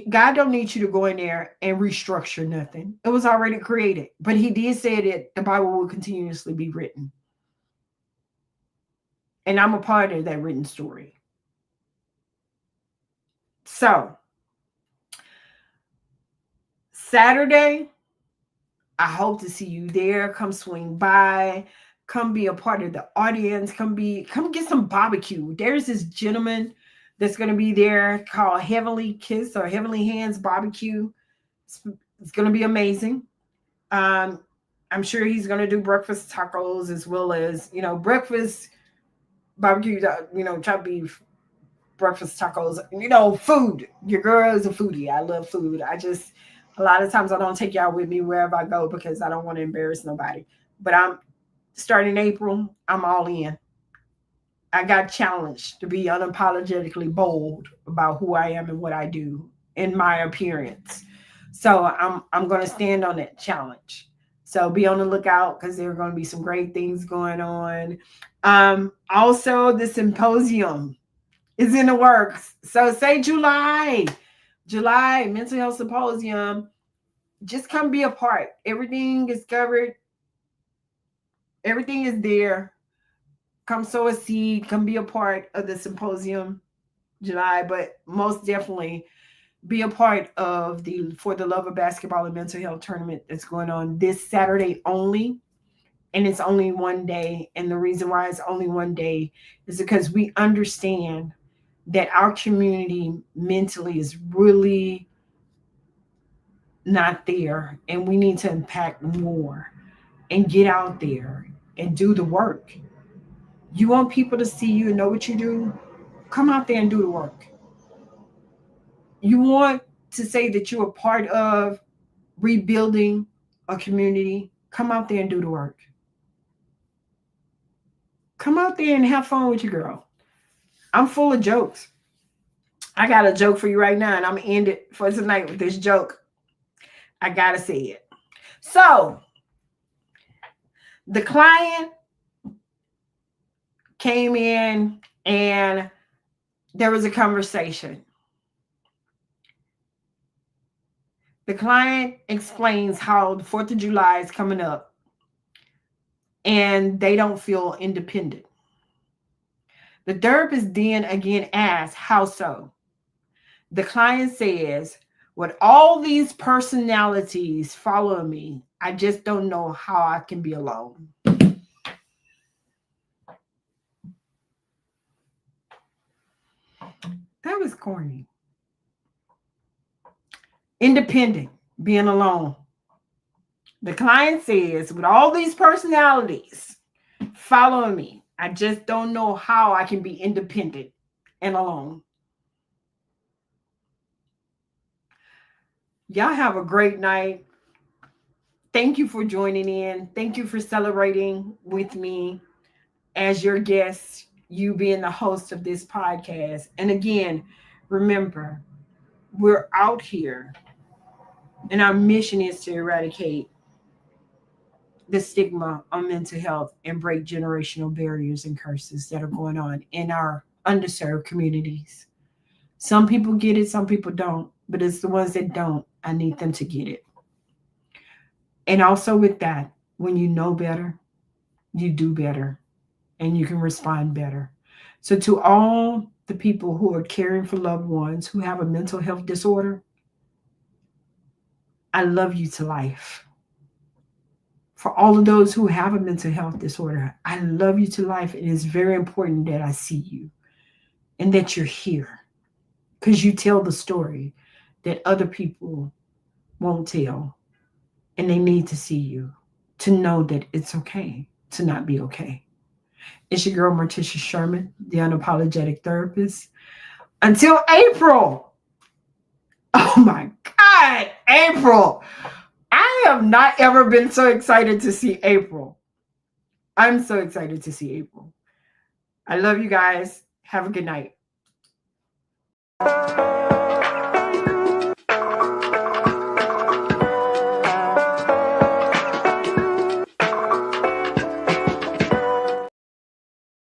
Speaker 1: God don't need you to go in there and restructure nothing. It was already created. But he did say that the Bible will continuously be written. And I'm a part of that written story. So, Saturday, I hope to see you there. Come swing by. Come be a part of the audience. Come get some barbecue. There's this gentleman that's going to be there called Heavenly Kiss or Heavenly Hands Barbecue. It's going to be amazing. I'm sure he's going to do breakfast tacos as well as, breakfast barbecue, chopped beef, breakfast tacos, food. Your girl is a foodie. I love food. A lot of times I don't take y'all with me wherever I go because I don't want to embarrass nobody. But I'm starting April, I'm all in. I got challenged to be unapologetically bold about who I am and what I do in my appearance. So I'm going to stand on that challenge. So be on the lookout because there are going to be some great things going on. Also, the symposium is in the works. So say July mental health symposium. Just come be a part. Everything is covered. Everything is there. Come sow a seed. Come be a part of the symposium July, but most definitely be a part of the For the Love of Basketball and Mental Health tournament that's going on this Saturday only. And it's only one day. And the reason why it's only one day is because we understand that our community mentally is really not there. And we need to impact more and get out there and do the work. You want people to see you and know what you do? Come out there and do the work. You want to say that you're a part of rebuilding a community? Come out there and do the work. Come out there and have fun with your girl. I'm full of jokes. I got a joke for you right now, and I'm going to end it for tonight with this joke. I got to say it. So, the client came in and there was a conversation. The client explains how the 4th of July is coming up and they don't feel independent. The therapist then again asks, how so? The client says, with all these personalities following me, I just don't know how I can be alone. That was corny. independent, being alone. The client says, with all these personalities following me, I just don't know how I can be independent and alone. Y'all have a great night. Thank you for joining in. Thank you for celebrating with me as your guest, you being the host of this podcast. And again, remember, we're out here and our mission is to eradicate the stigma on mental health and break generational barriers and curses that are going on in our underserved communities. Some people get it, some people don't, but it's the ones that don't, I need them to get it. And also, with that, when you know better, you do better and you can respond better. So, to all the people who are caring for loved ones who have a mental health disorder, I love you to life. For all of those who have a mental health disorder, I love you to life. It is very important that I see you and that you're here because you tell the story that other people won't tell. And they need to see you to know that it's okay to not be okay. It's your girl, Morticia Sherman, the unapologetic therapist. Until April. Oh my God, April. I have not ever been so excited to see April. I'm so excited to see April. I love you guys. Have a good night.